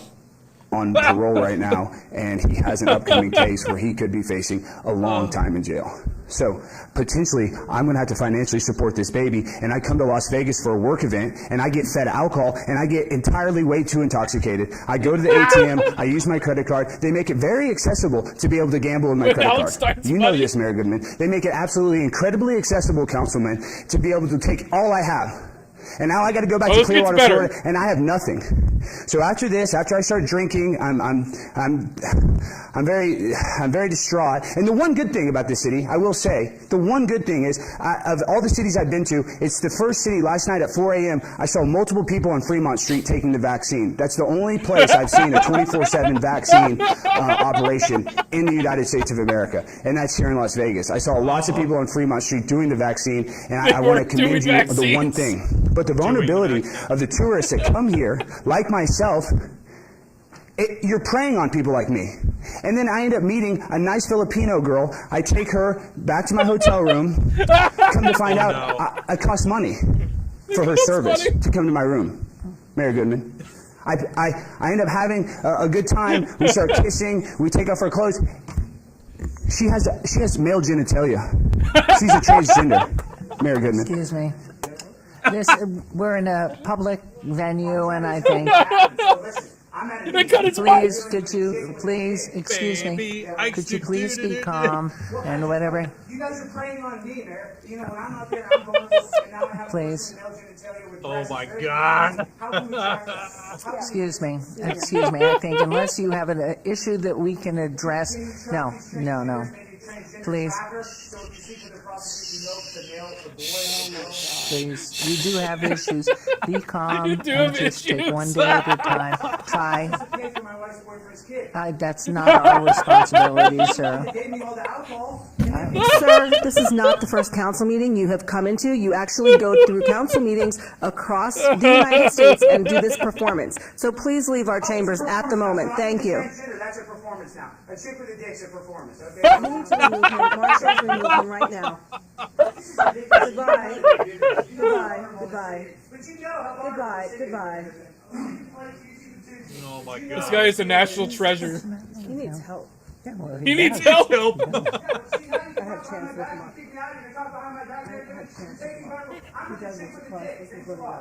on parole right now, and he has an upcoming case where he could be facing a long time in jail. So potentially, I'm going to have to financially support this baby, and I come to Las Vegas for a work event, and I get fed alcohol, and I get entirely way too intoxicated. I go to the ATM, I use my credit card. They make it very accessible to be able to gamble with my credit card. You know this, Mayor Goodman. They make it absolutely incredibly accessible, Councilman, to be able to take all I have. And now I got to go back to Clearwater, Florida, and I have nothing. So after this, after I start drinking, I'm very distraught. And the one good thing about this city, I will say, the one good thing is, of all the cities I've been to, it's the first city. Last night at 4 a.m., I saw multiple people on Fremont Street taking the vaccine. That's the only place I've seen a 24/7 vaccine operation in the United States of America, and that's here in Las Vegas. I saw lots of people on Fremont Street doing the vaccine, and I want to commend you on the one thing. But the vulnerability of the tourists that come here, like myself, you're preying on people like me. And then I end up meeting a nice Filipino girl. I take her back to my hotel room. Come to find out, it costs money for her service to come to my room. Mayor Goodman. I end up having a good time. We start kissing. We take off our clothes. She has male genitalia. She's a transgender. Mayor Goodman. Excuse me. We're in a public venue, and I think. Please, could you please, excuse me, could you please be calm and whatever? You guys are preying on me, Mayor. You know, when I'm out there, I'm vulnerable, and now I have please. Oh my God. Excuse me. I think unless you have an issue that we can address, no. Please. Please, you do have issues. Be calm and just take one day at a time. Try. That's not our responsibility, sir. Sir, this is not the first council meeting you have come into. You actually go through council meetings across the United States and do this performance. So please leave our chambers at the moment. Thank you. That's a performance now. A chick with a dick's a performance, okay? You need to remove him. Marshall's remove him right now. Goodbye. Oh my God. This guy is a national treasure. He needs help. He needs help. I had a chance with him.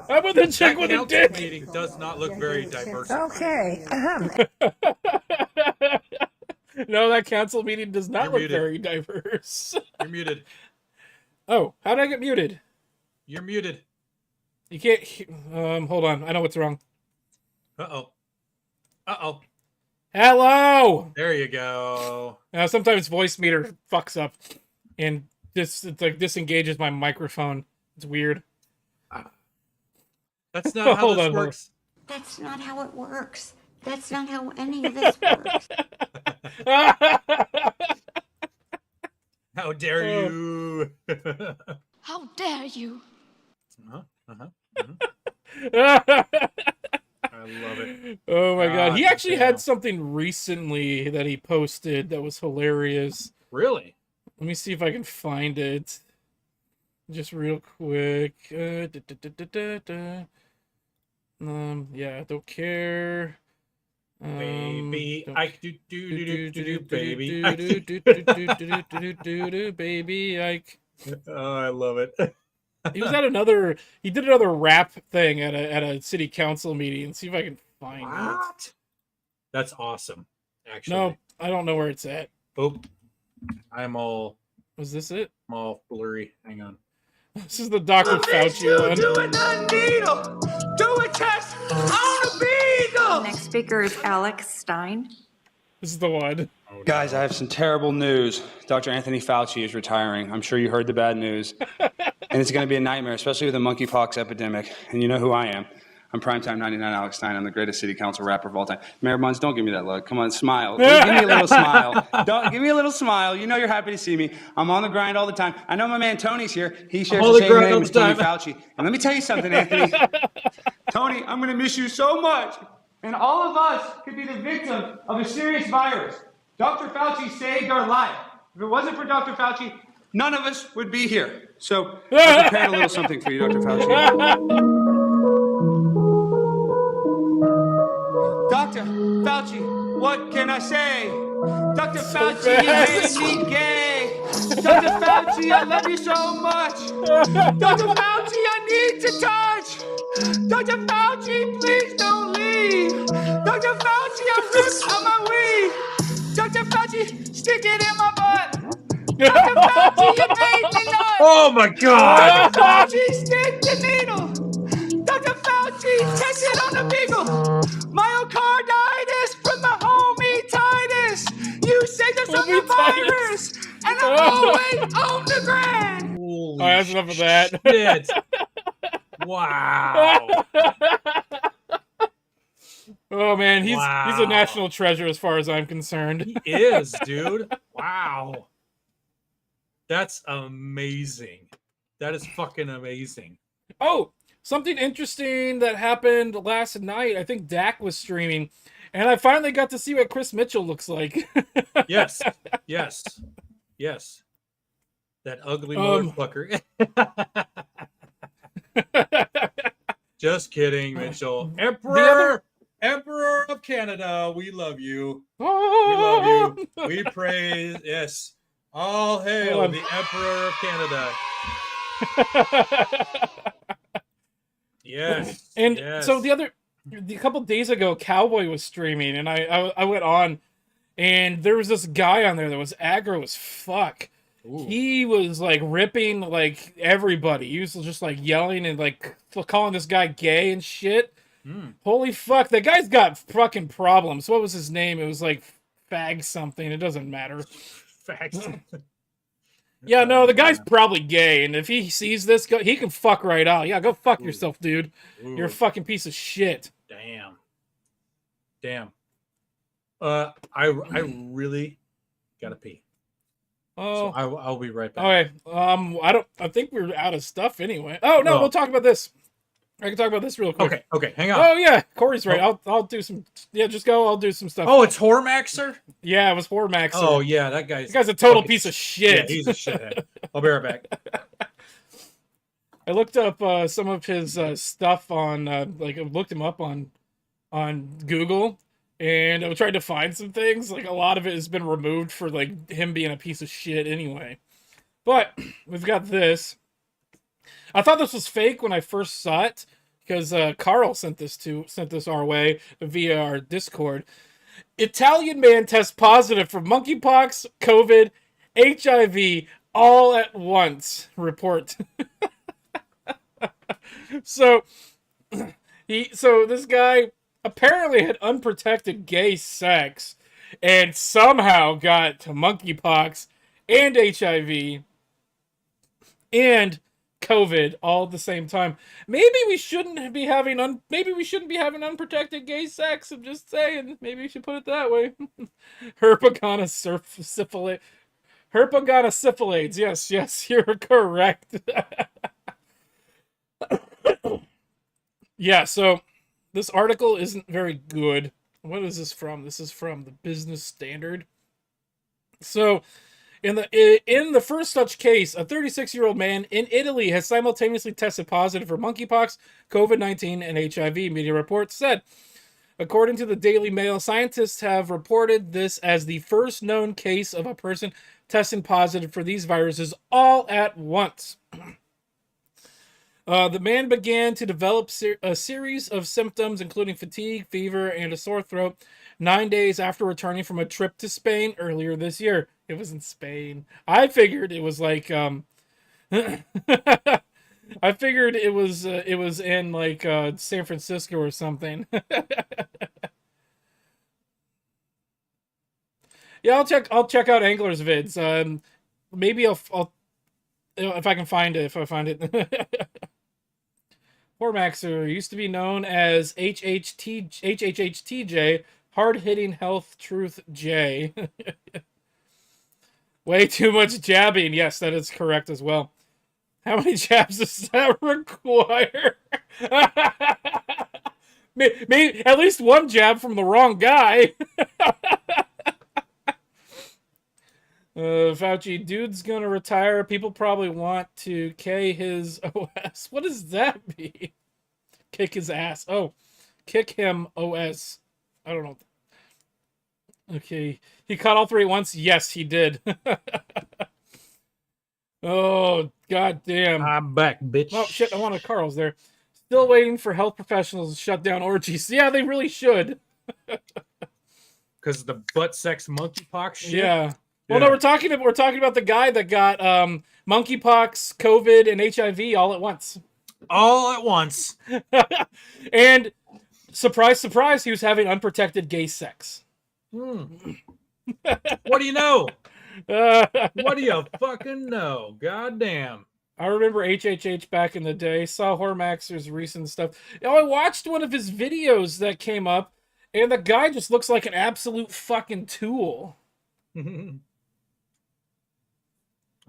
How about the chick with a dick? Meeting does not look very diverse. Okay. No, that council meeting does not You're look muted. very diverse. You're muted. Oh, how did I get muted? You're muted. You can't. Hold on. I know what's wrong. Uh-oh. Hello. There you go. Sometimes voice meter fucks up, and it's like disengages my microphone. It's weird. That's not how this on, works. That's not how it works. That's not how any of this works. How dare you? How dare you? I love it. Oh my God. He actually damn. had something recently that he posted that was hilarious. Really? Let me see if I can find it. Just real quick. Yeah, don't care. Baby, Ike, baby, baby Ike. Oh, I love it. He was at he did another rap thing at a city council meeting. See if I can find it. That's awesome. Actually, no, I don't know where it's at. Oh, I'm all. Was this it? I'm all blurry. Hang on. This is the Dr. Fauci one. Do a needle. Do a test on a beagle. Next speaker is Alex Stein. This is the one. Guys, I have some terrible news. Dr. Anthony Fauci is retiring. I'm sure you heard the bad news. And it's going to be a nightmare, especially with the monkeypox epidemic. And you know who I am. I'm Primetime 99 Alex Stein. I'm the greatest city council rapper of all time. Mayor Munch, don't give me that look. Come on, smile. Give me a little smile. Give me a little smile. You know you're happy to see me. I'm on the grind all the time. I know my man Tony's here. He shares the same name as Tony Fauci. And let me tell you something, Anthony. Tony, I'm going to miss you so much. And all of us could be the victim of a serious virus. Dr. Fauci saved our life. If it wasn't for Dr. Fauci, none of us would be here. So I prepared a little something for you, Dr. Fauci. Dr. Fauci, what can I say? Dr. Fauci, you made me gay. Dr. Fauci, I love you so much. Dr. Fauci, I need to touch. Dr. Fauci, please don't leave. Dr. Fauci, I'm ripped on my weed. Dr. Fauci, stick it in my butt. Dr. Fauci, you made me nuts. Oh my God. Dr. Fauci, stick the needle. Dr. Fauci, test it on the beagle. Myocarditis from the homie Titus. You saved us from the virus. And I'm always on the ground. All right, that's enough of that. Shit. Wow. Oh man, he's a national treasure as far as I'm concerned. He is, dude. Wow. That's amazing. That is fucking amazing. Oh, something interesting that happened last night. I think Dak was streaming, and I finally got to see what Chris Mitchell looks like. Yes. Yes. Yes. That ugly motherfucker. Just kidding, Mitchell. Emperor of Canada, we love you. We love you. We praise. Yes. All hail the Emperor of Canada. Yes. And yes. so a couple days ago, Cowboy was streaming, and I went on, and there was this guy on there that was aggro as fuck. Ooh. He was like ripping like everybody. He was just like yelling and like calling this guy gay and shit. Holy fuck, that guy's got fucking problems. What was his name? It was like Fag something. It doesn't matter. Fag something. Yeah, no, the guy's probably gay, and if he sees this, he can fuck right out. Yeah, go fuck yourself, dude. You're a fucking piece of shit. Damn. I really gotta pee. Oh, so I'll be right back. Okay. I think we're out of stuff anyway. Oh no, we'll talk about this. I can talk about this real quick. Okay, hang on. Oh yeah, Corey's right. I'll do some. Yeah, just go. I'll do some stuff. Oh, it's Hormaxer? Yeah, it was Hormaxer. Oh yeah, that guy's a total piece of shit. Yeah, he's a shithead. I'll be right back. I looked up some of his stuff on I looked him up on Google, and I tried to find some things. Like a lot of it has been removed for like him being a piece of shit anyway. But we've got this. I thought this was fake when I first saw it because Carl sent this our way via our Discord. Italian man tests positive for monkeypox, COVID, HIV all at once. Report. So this guy apparently had unprotected gay sex and somehow got monkeypox and HIV and COVID all at the same time. Maybe we shouldn't be having unprotected gay sex. I'm just saying. Maybe we should put it that way. Herpagona Yes, you're correct. Yeah, so this article isn't very good. What is this from? This is from the Business Standard. So, in the first such case, a 36-year-old man in Italy has simultaneously tested positive for monkeypox, COVID-19, and HIV, media reports said. According to the Daily Mail, scientists have reported this as the first known case of a person testing positive for these viruses all at once. The man began to develop a series of symptoms, including fatigue, fever, and a sore throat, 9 days after returning from a trip to Spain earlier this year. It was in Spain. I figured it was like I figured it was in like San Francisco or something. Yeah, I'll check out Angler's vids. Maybe I'll if I can find it. If I find it. Hormaxer used to be known as HHHTJ, Hard Hitting Health Truth J. Way too much jabbing. Yes, that is correct as well. How many jabs does that require? Maybe at least one jab from the wrong guy. Fauci, dude's gonna retire. People probably want to K his OS. What does that mean? Kick his ass. Oh, kick him OS. I don't know. Okay, he caught all three at once. Yes, he did. Oh, god damn. I'm back, bitch. Oh shit, I wanted Carl's there. Still waiting for health professionals to shut down orgies. Yeah, they really should. Because the butt sex monkeypox shit. Yeah. Well, no, we're talking about the guy that got monkeypox, COVID, and HIV all at once. All at once. And surprise, surprise, he was having unprotected gay sex. What do you know? What do you fucking know? Goddamn. I remember HHH back in the day. Saw Hormaxer's recent stuff. I watched one of his videos that came up, and the guy just looks like an absolute fucking tool.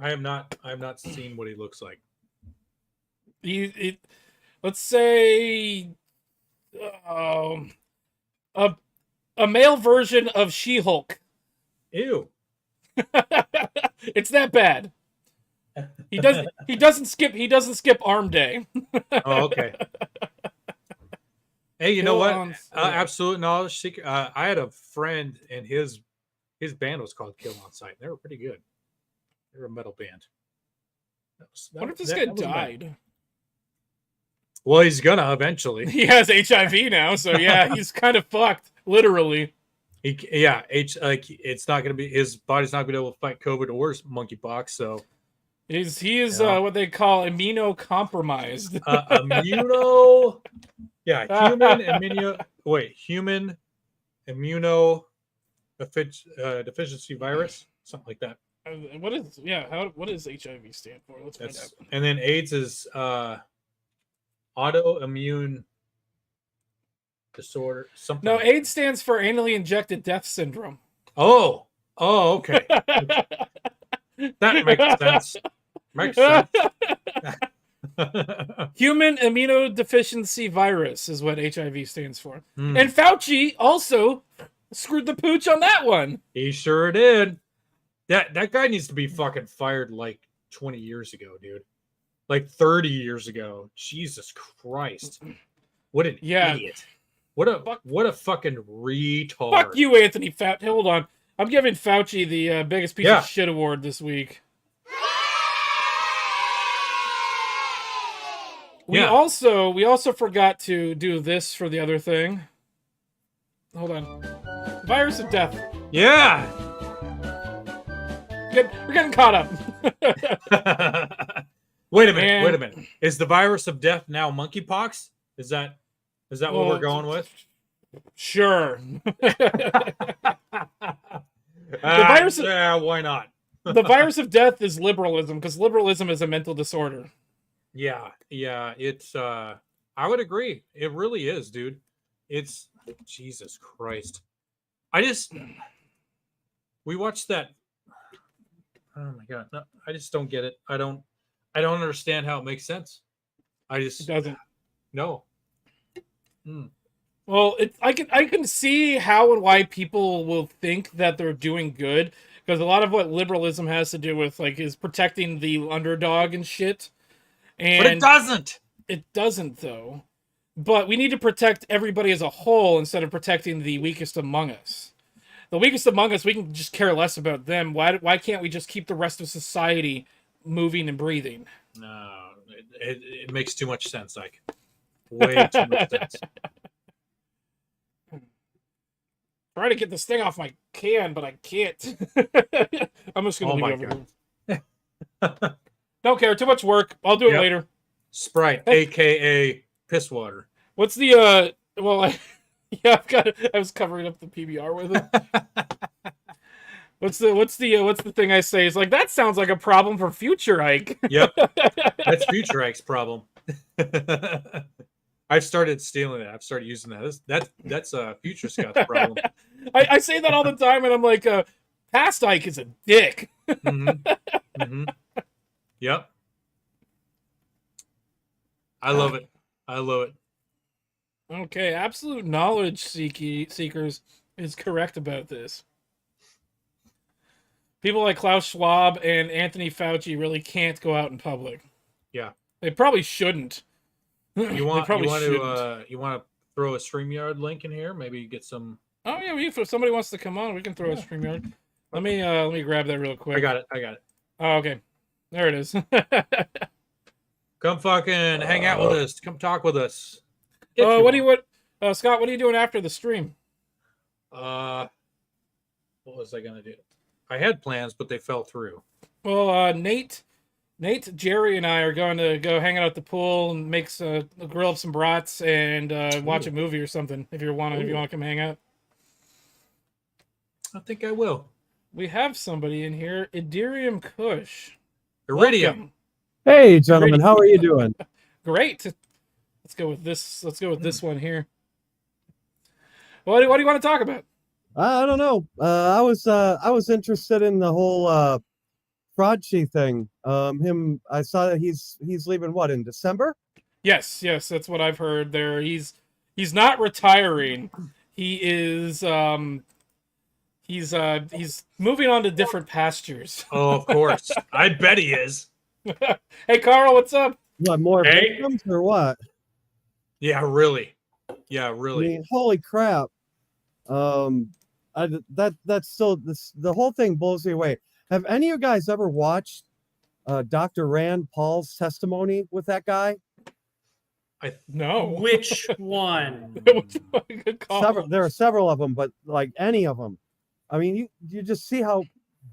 I have not seen what he looks like. Let's say a male version of She-Hulk. Ew. It's that bad. He doesn't skip arm day. Oh, okay. Hey, you know what? Absolute knowledge seeker. I had a friend, and his band was called Kill on Sight. They were pretty good. They were a metal band. What if this guy died? Well, he's gonna eventually. He has HIV now, so yeah, he's kind of fucked, literally. It's not gonna be, his body's not gonna be able to fight COVID or monkeypox. So he is what they call immunocompromised. Human immunodeficiency virus, something like that. What does HIV stand for? Let's find out. And then AIDS is autoimmune disorder. Something. No, AIDS stands for anally injected death syndrome. Oh, okay. That makes sense. Human immunodeficiency virus is what HIV stands for. And Fauci also screwed the pooch on that one. He sure did. That guy needs to be fucking fired like 20 years ago, dude. Like 30 years ago. Jesus Christ. What an idiot. What a fucking retard. Fuck you, Anthony Fauci. Hold on. I'm giving Fauci the biggest piece of shit award this week. We also forgot to do this for the other thing. Hold on. Virus of death. Yeah. We're getting caught up. Wait a minute. Is the virus of death now monkeypox? Is that what we're going with? Sure. Why not? The virus of death is liberalism, because liberalism is a mental disorder. Yeah. It's I would agree. It really is, dude. It's Jesus Christ. We watched that. Oh my god. No, I just don't get it. I don't understand how it makes sense. It doesn't. No. Well, I can see how and why people will think that they're doing good, because a lot of what liberalism has to do with is protecting the underdog and shit. And but it doesn't. It doesn't, though. But we need to protect everybody as a whole instead of protecting the weakest among us. The weakest among us, we can just care less about them. Why can't we just keep the rest of society moving and breathing? No, it makes too much sense, Ike. Way too much sense. Try to get this thing off my can, but I can't. I'm just going to leave it over here. Don't care. Too much work. I'll do it later. Sprite, a.k.a. piss water. What's the, I was covering up the PBR with it. What's the thing I say? It's like, that sounds like a problem for future Ike. Yep. That's future Ike's problem. I've started stealing it. I've started using that. That's a future Scott's problem. I say that all the time, and I'm like, Past Ike is a dick. Yep. I love it. I love it. Okay, absolute knowledge seekers is correct about this. People like Klaus Schwab and Anthony Fauci really can't go out in public. Yeah. They probably shouldn't. You want to throw a StreamYard link in here? Maybe get some. Oh yeah, if somebody wants to come on, we can throw a StreamYard. Let me grab that real quick. I got it. Oh, okay. There it is. Come fucking hang out with us. Come talk with us. Scott, what are you doing after the stream? What was I gonna do? I had plans, but they fell through. Well, Nate, Jerry, and I are going to go hang out at the pool and grill up some brats and watch a movie or something. If you want to come hang out, I think I will. We have somebody in here, Idirium Kush. Iridium. Hey, gentlemen, how are you doing? Great. Let's go with this. Let's go with this one here. What do you want to talk about? I don't know. I was interested in the whole Fraudchi thing. I saw that he's leaving in December? Yes, that's what I've heard. There, he's not retiring. He is he's moving on to different pastures. Oh, of course. I bet he is. Hey, Carl, what's up? What, more victims or what? Yeah, really. I mean, holy crap. That's still the whole thing blows me away. Have any of you guys ever watched Dr. Rand Paul's testimony with that guy? No. Which one? Good call. There are several of them, but like any of them. I mean, you just see how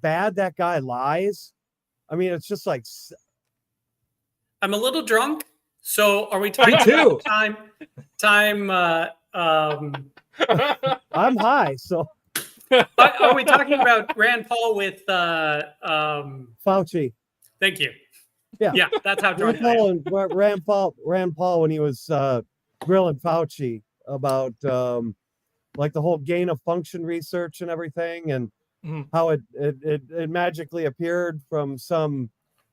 bad that guy lies. I mean, it's just like. I'm a little drunk. So are we talking about time? I'm high, so. Are we talking about Rand Paul with Fauci? Thank you. Yeah, that's how drunk Rand Paul when he was grilling Fauci about like the whole gain of function research and everything, and how it magically appeared from some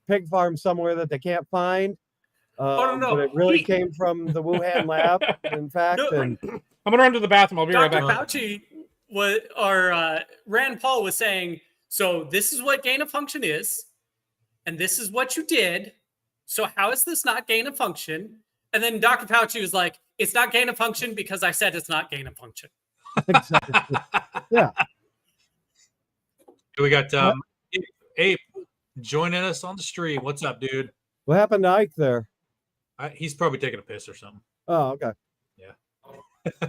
pig farm somewhere that they can't find. No. But it really came from the Wuhan lab, in fact. I'm gonna run to the bathroom. I'll be right back. Dr. Fauci Rand Paul was saying, so this is what gain of function is, and this is what you did. So how is this not gain of function? And then Dr. Fauci was like, it's not gain of function because I said it's not gain of function. Exactly. Yeah. We got Ape joining us on the stream. What's up, dude? What happened to Ike there? He's probably taking a piss or something. Oh, okay. Yeah.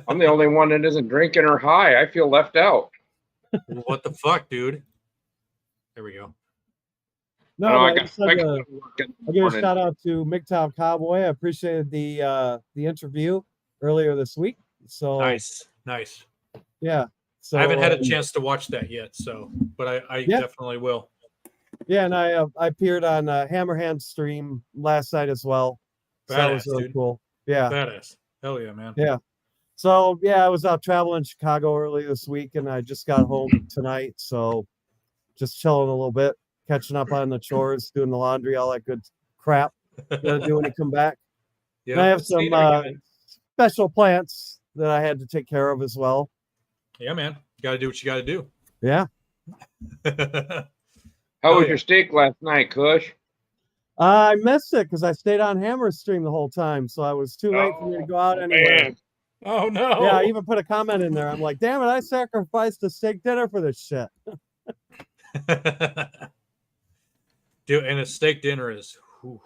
I'm the only one that isn't drinking or high. I feel left out. What the fuck, dude? There we go. No, I give a shout out to MGTOW Cowboy. I appreciated the interview earlier this week. So nice. Yeah. So I haven't had a chance to watch that yet, but I definitely will. Yeah, and I appeared on Hammerhand's stream last night as well. So that was really cool. Yeah. Badass. Hell yeah, man. Yeah. So I was out traveling in Chicago early this week, and I just got home tonight. So just chilling a little bit, catching up on the chores, doing the laundry, all that good crap. Gotta do when you come back. Yeah. And I have some special plants that I had to take care of as well. Yeah, man. You gotta do what you gotta do. Yeah. How was your steak last night, Kush? I missed it because I stayed on Hammer's stream the whole time, so I was too late for me to go out anywhere. Man. Oh no! Yeah, I even put a comment in there. I'm like, damn it, I sacrificed a steak dinner for this shit. Dude, and a steak dinner is. Whew.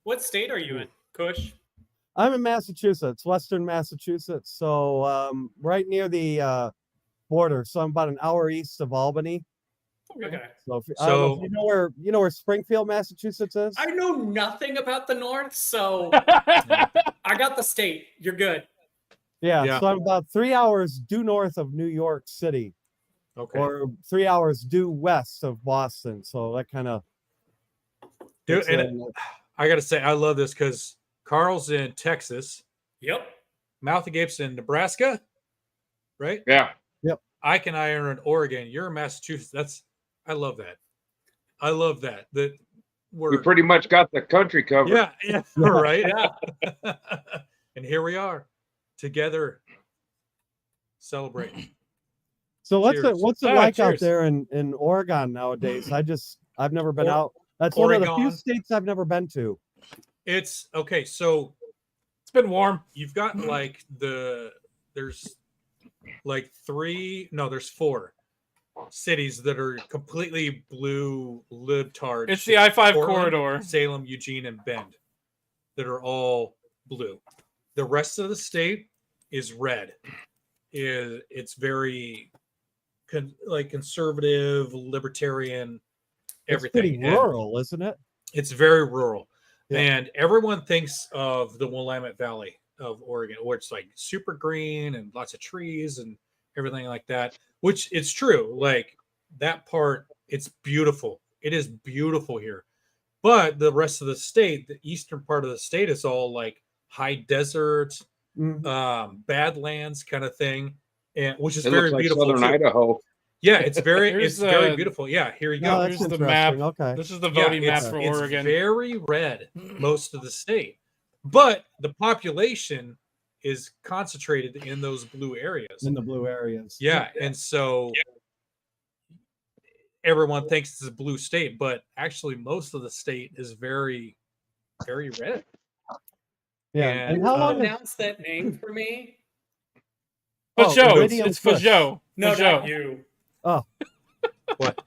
What state are you in, Kush? I'm in Massachusetts, Western Massachusetts, so right near the border. So I'm about an hour east of Albany. Okay. So you know where Springfield, Massachusetts is? I know nothing about the North, so I got the state. You're good. Yeah. So I'm about 3 hours due north of New York City. Okay. Or 3 hours due west of Boston. So that kind of. Dude, and I got to say, I love this because Carl's in Texas. Yep. Mouth of Gapes in Nebraska, right? Yeah. Yep. Ike and I are in Oregon. You're in Massachusetts. I love that. I love that. That We pretty much got the country covered. yeah, right. Yeah. And here we are, together, celebrating. So what's Cheers. what's it like out cheers. there in Oregon nowadays? I've never been out. That's one of the few Oregon. states I've never been to. It's okay. So It's been warm. you've got like there's like there's 4 cities that are completely blue libtard. It's the I-5 Portland, corridor. Salem, Eugene, and Bend that are all blue. The rest of the state is red. It's very conservative, libertarian, everything. It's pretty rural, isn't it? It's very rural. Yeah. And everyone thinks of the Willamette Valley of Oregon, where it's like super green and lots of trees and everything like that, which it's true. Like that part, it's beautiful. It is beautiful here. But the rest of the state, the eastern part of the state, is all like high desert, badlands kind of thing, and which is It very looks like beautiful. Southern too. Idaho. Yeah, it's very Here's, very beautiful. Yeah, here you No, go. that's Here's the map. interesting. Okay. This is the voting map it's, for it's Oregon. very red, most of the state, but the population is concentrated in those blue areas. In the blue areas. Yeah, and so everyone thinks it's a blue state, but actually most of the state is very, very red. Yeah. And, And how long? Pronounce that name for me. Fajot. Iridium It's Kush. Fajot. No, Fajot. not you. Oh, What?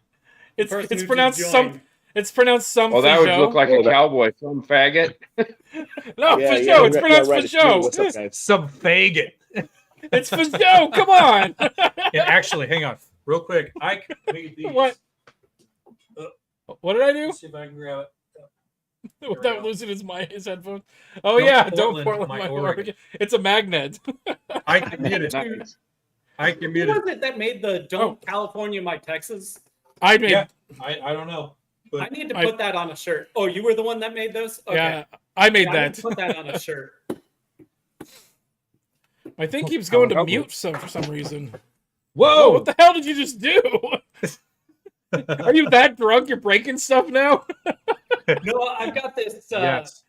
It's Person it's who pronounced just some. joined. It's pronounced some. Oh, that would Fajot. look like a cowboy, some faggot. No, Yeah, Fajot. yeah, It's yeah, pronounced right. Fajot. What's up, guys? Some faggot. It's Fajot. Come on. And actually, hang on, real quick. I made these. What? What did I do? Let's see if I can grab it. we Without go. losing his headphones. Oh Don't yeah, Portland, don't Portland, my my Oregon. Oregon. It's a magnet. I can mute it. I can Who mute was it. it that made the "Don't California My Texas"? I made. Yeah, I don't know. But I need to put that on a shirt. Oh, you were the one that made those? Okay. Yeah, I made Yeah, I need that. to put that on a shirt. My thing keeps going to help mute for some reason. Whoa! What the hell did you just do? Are you that drunk? You're breaking stuff now? No, I've got this Yes.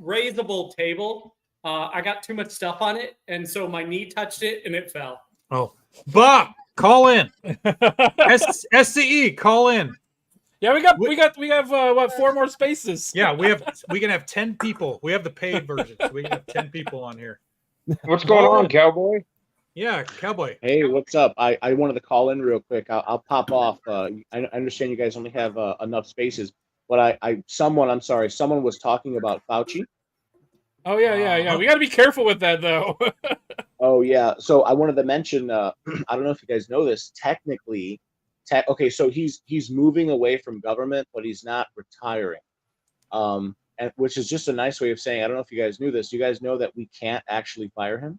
raisable table. I got too much stuff on it, and so my knee touched it and it fell. Oh, Bob, call in. SCE, call in. Yeah, we have what 4 more spaces? Yeah, we can have 10 people. We have the paid version, so we can have 10 people on here. What's going on, cowboy? Yeah, cowboy. Hey, what's up? I wanted to call in real quick. I'll pop off. I understand you guys only have enough spaces, but someone was talking about Fauci. Oh yeah. We got to be careful with that though. Oh yeah. So I wanted to mention. I don't know if you guys know this. Technically, okay. So he's moving away from government, but he's not retiring. And which is just a nice way of saying. I don't know if you guys knew this. You guys know that we can't actually fire him.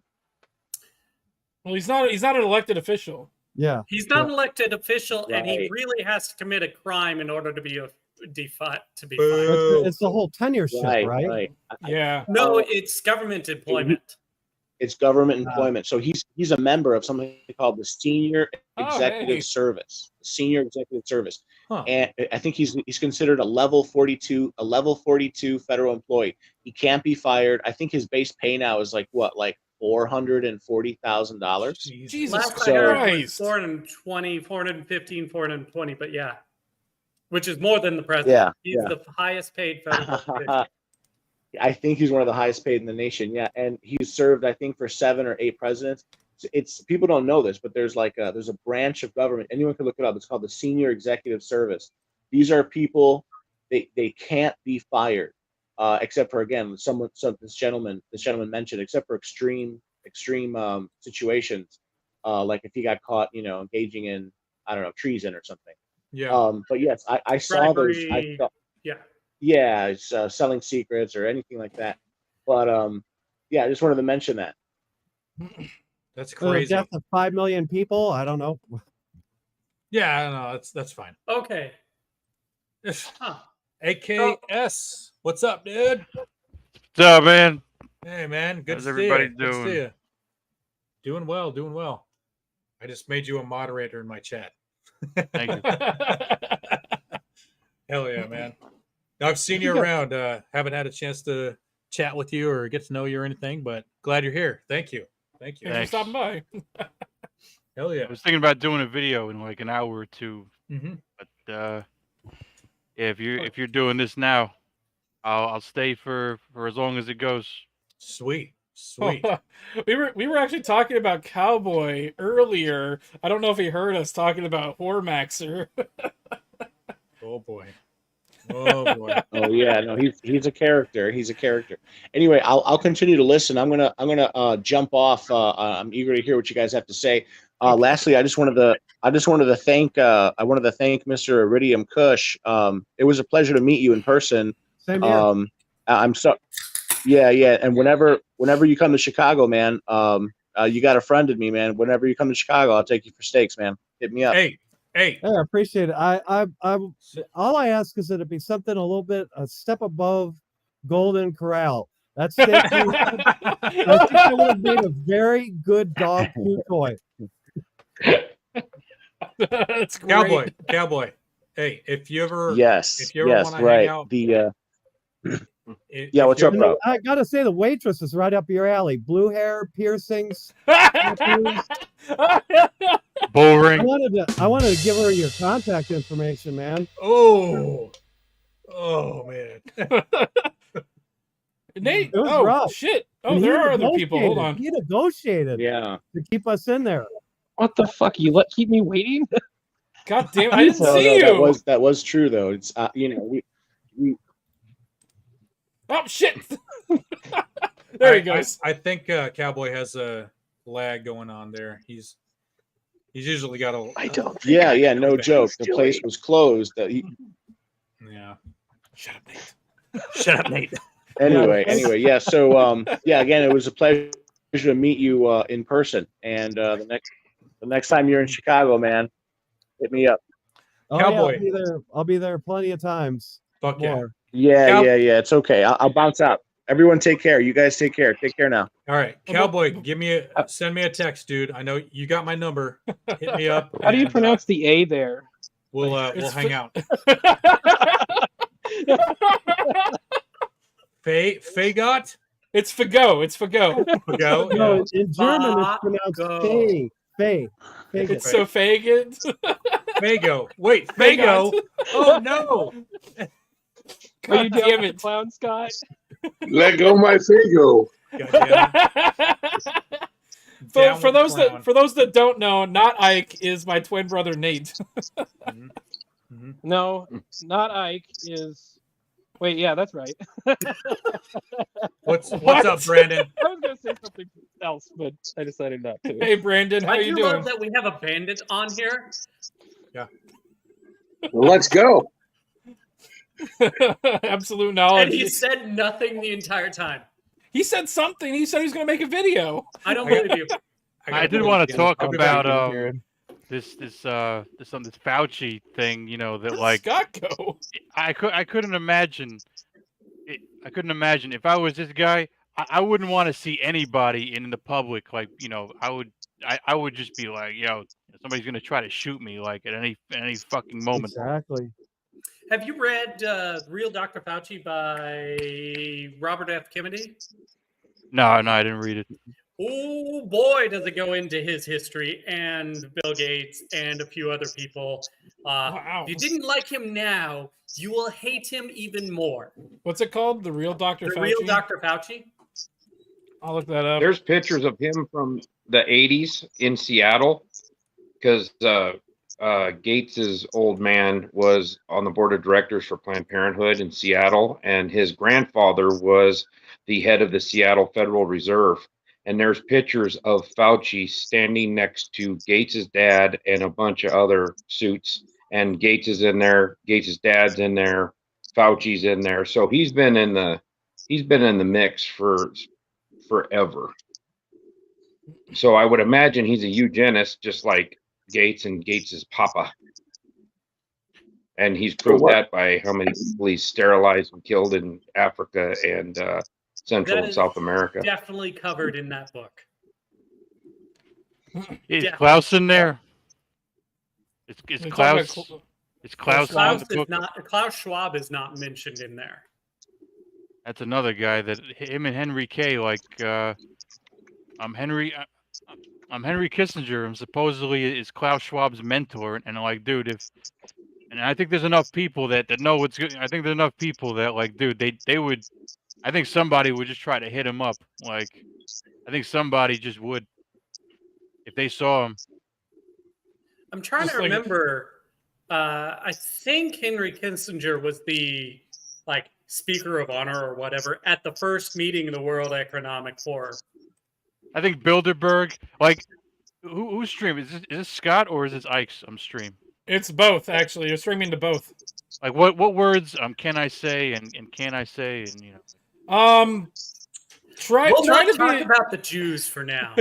Well, he's not an elected official. yeah. He's not an elected official, and he Right. really has to commit a crime in order to be fired. It's the whole tenureship, right? Right. Yeah. No, it's government employment. It's government employment. So he's a member of something called the Senior Executive hey. Service. Senior Executive Service. Huh. And I think he's considered a level 42 federal employee. He can't be fired. I think his base pay now is like $440,000. Jesus Last I heard, it was Christ. 420, 415, 420, but yeah, which is more than the president. Yeah, He's yeah. the highest paid federal official. I think he's one of the highest paid in the nation. Yeah, and he's served, I think, for 7 or 8 presidents. It's people don't know this, but there's a branch of government. Anyone can look it up. It's called the Senior Executive Service. These are people they can't be fired, except for again this gentleman mentioned, except for extreme situations, like if he got caught, engaging in treason or something. Yeah. But yes, I saw those. Bribery, Yeah, it's selling secrets or anything like that. But yeah, I just wanted to mention that. That's For the crazy. death of 5 million people. I don't know. Yeah, no, that's fine. Okay. Huh. AKS, what's up, dude? What's up, man? Hey, man. Good How's to everybody see you. Good to see doing? you. Doing well. Doing well. I just made you a moderator in my chat. Thank you. Hell yeah, man. Now, I've seen you around. Haven't had a chance to chat with you or get to know you or anything, but glad you're here. Thank you. Thank you. Thanks for stopping by. Hell yeah. I was thinking about doing a video in like an hour or two, but yeah, if you're doing this now, I'll stay for as long as it goes. Sweet. Sweet. we were actually talking about Cowboy earlier. I don't know if he heard us talking about Hormaxer. Oh boy. Oh boy. Oh yeah, no, he's a character. He's a character. Anyway, I'll continue to listen. I'm gonna jump off. I'm eager to hear what you guys have to say. Lastly, I just wanted to thank Mr. Iridium Kush. It was a pleasure to meet you in person. Same here. I'm so yeah, and whenever you come to Chicago, man, you got a friend in me, man. Whenever you come to Chicago, I'll take you for steaks, man. Hit me up. Hey. Hey, I appreciate it. I all I ask is that it be something a little bit a step above Golden Corral. That's I think that would have made a very good dog food toy. That's great. Cowboy. Hey, if you ever want to right. hang out, What's up, bro? I gotta say the waitress is right up your alley. Blue hair, piercings. Bull ring. I wanted to give her your contact information, man. Oh man. Nate. It was rough. Shit. Oh, And there he are other people. Hold negotiated. on. He negotiated. Yeah. To keep us in there. What the fuck? Keep me waiting? God damn! I didn't see you. That was true though. It's we Oh shit! There he goes. I think Cowboy has a lag going on there. He's usually got a. I don't. Yeah, no joke. The place was closed. Yeah. Shut up, Nate. Shut up, Nate. Anyway, yeah. So again, it was a pleasure to meet you in person. And the next time you're in Chicago, man, hit me up. Oh, Cowboy. yeah, I'll be there plenty of times. Fuck yeah. More. Yeah. It's okay. I'll bounce out. Everyone, take care. You guys take care. Take care now. All right, Cowboy, send me a text, dude. I know you got my number. Hit me up. How do you pronounce the A there? We'll hang out. Fagot? It's Fago. It's Fago. Fago. No, in German it's pronounced Fay. It's so Fagin. Fago. Wait, Fago. Oh no. Are you damn down it. with the clown, Scott? Let go my Fago. For those that don't know, not Ike is my twin brother Nate. No, not Ike is. Wait, yeah, that's right. What's up, Brandon? I was gonna say something else, but I decided not to. Hey, Brandon, how I you do doing? love that we have a bandit on here. Yeah. Well, let's go. Absolute knowledge. And he said nothing the entire time. He said something. He said he was going to make a video. I don't believe you. I did want to talk about this Fauci thing. You know that like Scott go. I couldn't imagine. I couldn't imagine if I was this guy. I wouldn't want to see anybody in the public. Like I would just be like, somebody's gonna try to shoot me like at any fucking moment. Exactly. Have you read Real Dr. Fauci by Robert F. Kennedy? No, I didn't read it. Oh boy, does it go into his history and Bill Gates and a few other people. If you didn't like him now, you will hate him even more. What's it called? The Real Dr. Fauci? The Real Dr. Fauci? I'll look that up. There's pictures of him from the 80s in Seattle because Gates's old man was on the board of directors for Planned Parenthood in Seattle, and his grandfather was the head of the Seattle Federal Reserve. And there's pictures of Fauci standing next to Gates's dad and a bunch of other suits. And Gates is in there, Gates's dad's in there, Fauci's in there. So he's been in the mix for forever. So I would imagine he's a eugenist, just like Gates and Gates's papa. And he's proved that by how many people he's sterilized and killed in Africa and Central That and is South America. definitely covered in that book. Is Definitely. Klaus in there? Is You're talking Klaus? about Is Klaus in Klaus the is book? not. Klaus Schwab is not mentioned in there. That's another guy that him and Henry K. Like, I'm Henry Kissinger. I'm supposedly is Klaus Schwab's mentor, and like, dude, and I think there's enough people that know what's good. I think there's enough people that like, dude, they would. I think somebody would just try to hit him up. Like, I think somebody just would if they saw him. I'm trying Just to like- remember. I think Henry Kissinger was the like speaker of honor or whatever at the first meeting of the World Economic Forum. I think Bilderberg. Like, who's streaming? Is this Scott or is this Ike's stream? It's both, actually. You're streaming to both. Like, what words can I say and can I say, and you know. Try We'll try not to talk be about the Jews for now.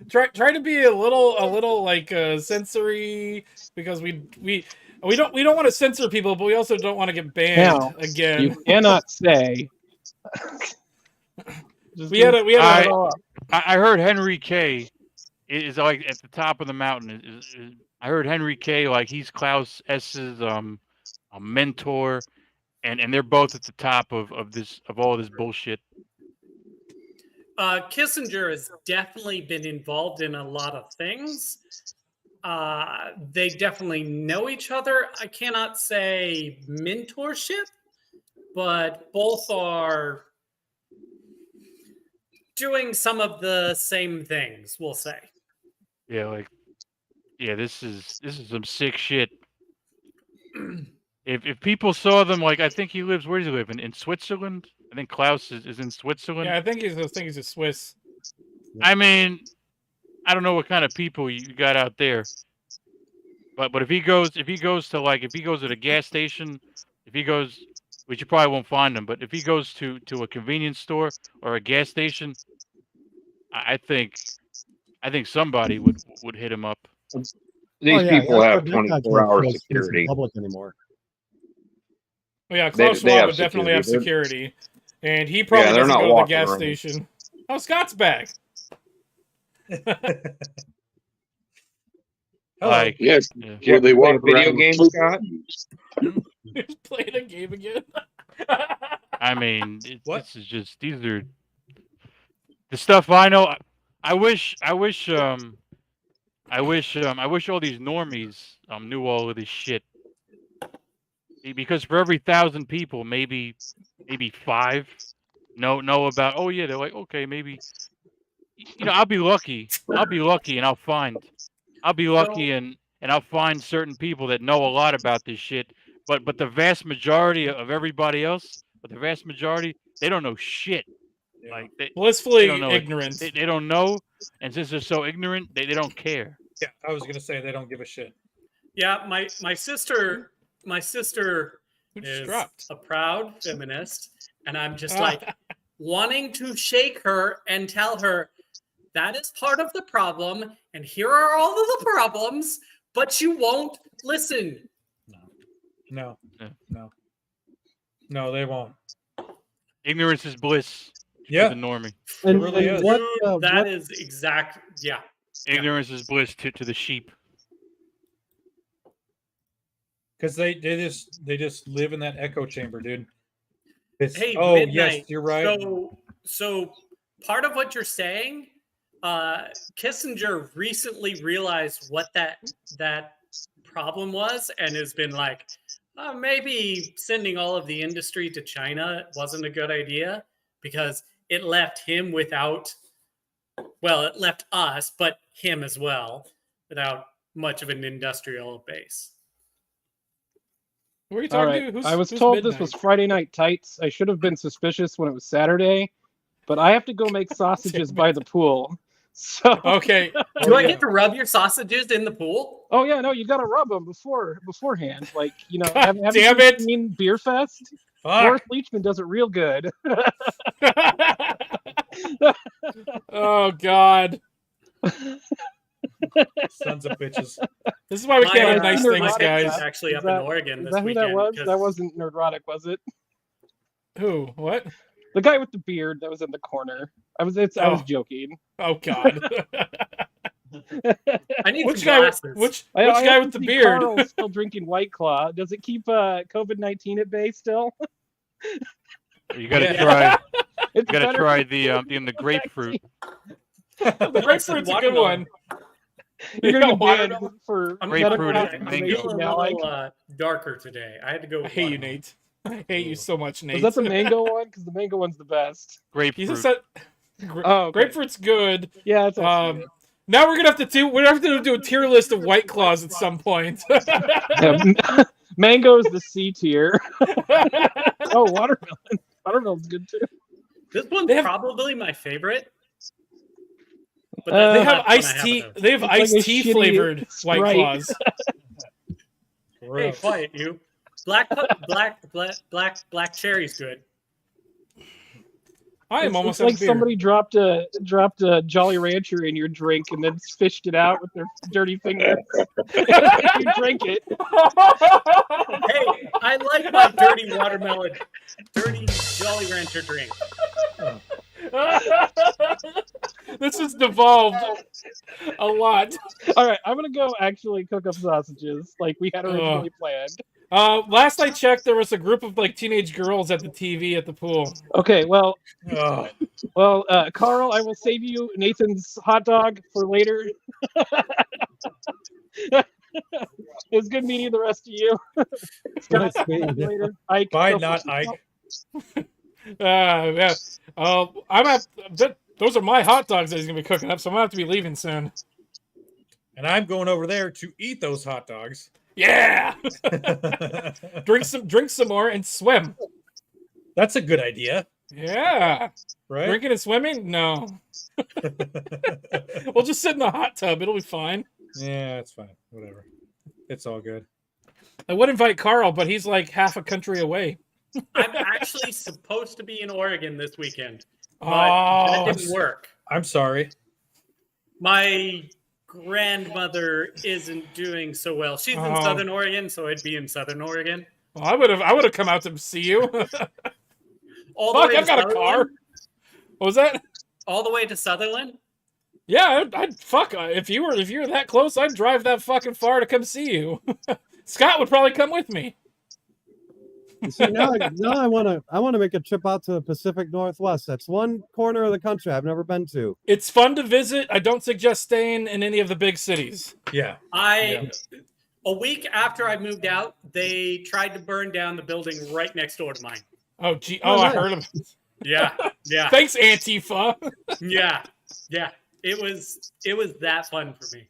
try to be a little like sensory, because we don't want to censor people, but we also don't want to get banned Now, again. you cannot say. I heard Henry K. is like at the top of the mountain. I heard Henry K. like he's Klaus S's a mentor, and they're both at the top of all this bullshit. Kissinger has definitely been involved in a lot of things. They definitely know each other. I cannot say mentorship, but both are doing some of the same things, we'll say. Yeah, this is some sick shit. If people saw them, like, I think he lives, where does he live? In Switzerland? I think Klaus is in Switzerland. Yeah, I think he's a Swiss. I mean, I don't know what kind of people you got out there. But if he goes to the gas station, which you probably won't find him, but if he goes to a convenience store or a gas station, I think somebody would hit him up. These people have 24-hour security. Public anymore. Well, yeah, Klaus They Schwab have would definitely have security, and he probably Yeah, they're doesn't not go to the walking gas around. station. Oh, Scott's back. Like, Yes. Do you Well, they play walk video around games, with Scott? He's playing a game again. I mean, this is just these are the stuff I know. I wish all these normies knew all of this shit. Because for every 1,000 people, maybe 5 know about. Oh yeah, they're like, okay, maybe. You know, I'll be lucky, and I'll find certain people that know a lot about this shit. But the vast majority of everybody else, they don't know shit. Yeah. Like Blissfully they don't know it. ignorant. They don't know, and since they're so ignorant, they don't care. Yeah, I was gonna say they don't give a shit. Yeah, my sister is dropped? a proud feminist, and I'm just like wanting to shake her and tell her that is part of the problem, and here are all of the problems, but you won't listen. No, they won't. Ignorance is bliss. Yeah. To the normie. And, really and is. what, Dude, that what- is exact. Yeah. Ignorance is bliss to the sheep. Because they just live in that echo chamber, dude. It's, Hey, oh Midnight, yes, you're right. So part of what you're saying, Kissinger recently realized what that problem was, and has been like, maybe sending all of the industry to China wasn't a good idea, because it left him without. Well, it left us, but him as well, without much of an industrial base. What are you All talking right. to? I was told this was Friday Night Tights. I should have been suspicious when it was Saturday, but I have to go make sausages by the pool. So okay. Do I get to rub your sausages in the pool? Oh yeah, no, you got to rub them beforehand. Like, you know, God haven't damn you it. seen Beer Fest? Fuck. Boris Leachman does it real good. Oh God. Sons of bitches. This is why we can't have nice Nerd things, Rotic guys. is Actually, up that- in Oregon is this that who weekend. that was? 'cause- That wasn't Nerdrotic, was it? Who? What? The guy with the beard that was in the corner. I was joking. Oh God. I need Which some guy? glasses. Which I guy also with the see beard? Carl's still drinking White Claw. Does it keep COVID-19 at bay still? You gotta try. You It's gotta better try than the grapefruit. The grapefruit's a good one. You're gonna get banned watermelon. for Grapefruit medical and information mango. now. A Like, little darker today. I had to go. I With hate you, watermelon. Nate. I hate you so much, Nate. was that the mango one? Because the mango one's the best. You Grapefruit. just said Oh, okay. grapefruit's good. Yeah, it's also Now we're gonna have to do a tier list of White Claws at some point. good. Yeah, mango's the C tier. Oh, watermelon. Watermelon's good too. This one's probably my favorite. But They that's have not one I iced tea. haven't. They have It's like iced a tea shitty flavored White Sprite. Claws. Hey, quiet you. Black cherry's good. I am It's almost like out of beer. somebody dropped a Jolly Rancher in your drink and then fished it out with their dirty fingers. You drink it. Hey, I like my dirty watermelon, dirty Jolly Rancher drink. This has devolved a lot. All right, I'm gonna go actually cook up sausages like we had originally planned. Last I checked, there was a group of like teenage girls at the TV at the pool. Okay, well, Ugh. Carl, I will save you Nathan's hot dog for later. It was good meeting the rest of you. Scott, later. Ike, Bye, go not for Ike. Yeah. I'm at. Those are my hot dogs that he's gonna be cooking up, so I'm gonna have to be leaving soon. And I'm going over there to eat those hot dogs. Yeah. drink some more and swim. That's a good idea. Yeah. Right? Drinking and swimming? No. We'll just sit in the hot tub. It'll be fine. Yeah, it's fine. Whatever. It's all good. I would invite Carl, but he's like half a country away. I'm actually supposed to be in Oregon this weekend, but Oh, that didn't work. I'm sorry. My grandmother isn't doing so well. She's in Oh. Southern Oregon, so I'd be in Southern Oregon. Well, I would have come out to see you. All the Fuck, way I've to got a car. Sutherland? What was that? All the way to Sutherland? Yeah, I'd fuck. If you were that close, I'd drive that fucking far to come see you. Scott would probably come with me. See, now I want to make a trip out to the Pacific Northwest. That's one corner of the country I've never been to. It's fun to visit. I don't suggest staying in any of the big cities. Yeah. A week after I moved out, they tried to burn down the building right next door to mine. Oh, gee. Oh, I heard of it. Yeah. Thanks, Antifa. Yeah. It was that fun for me.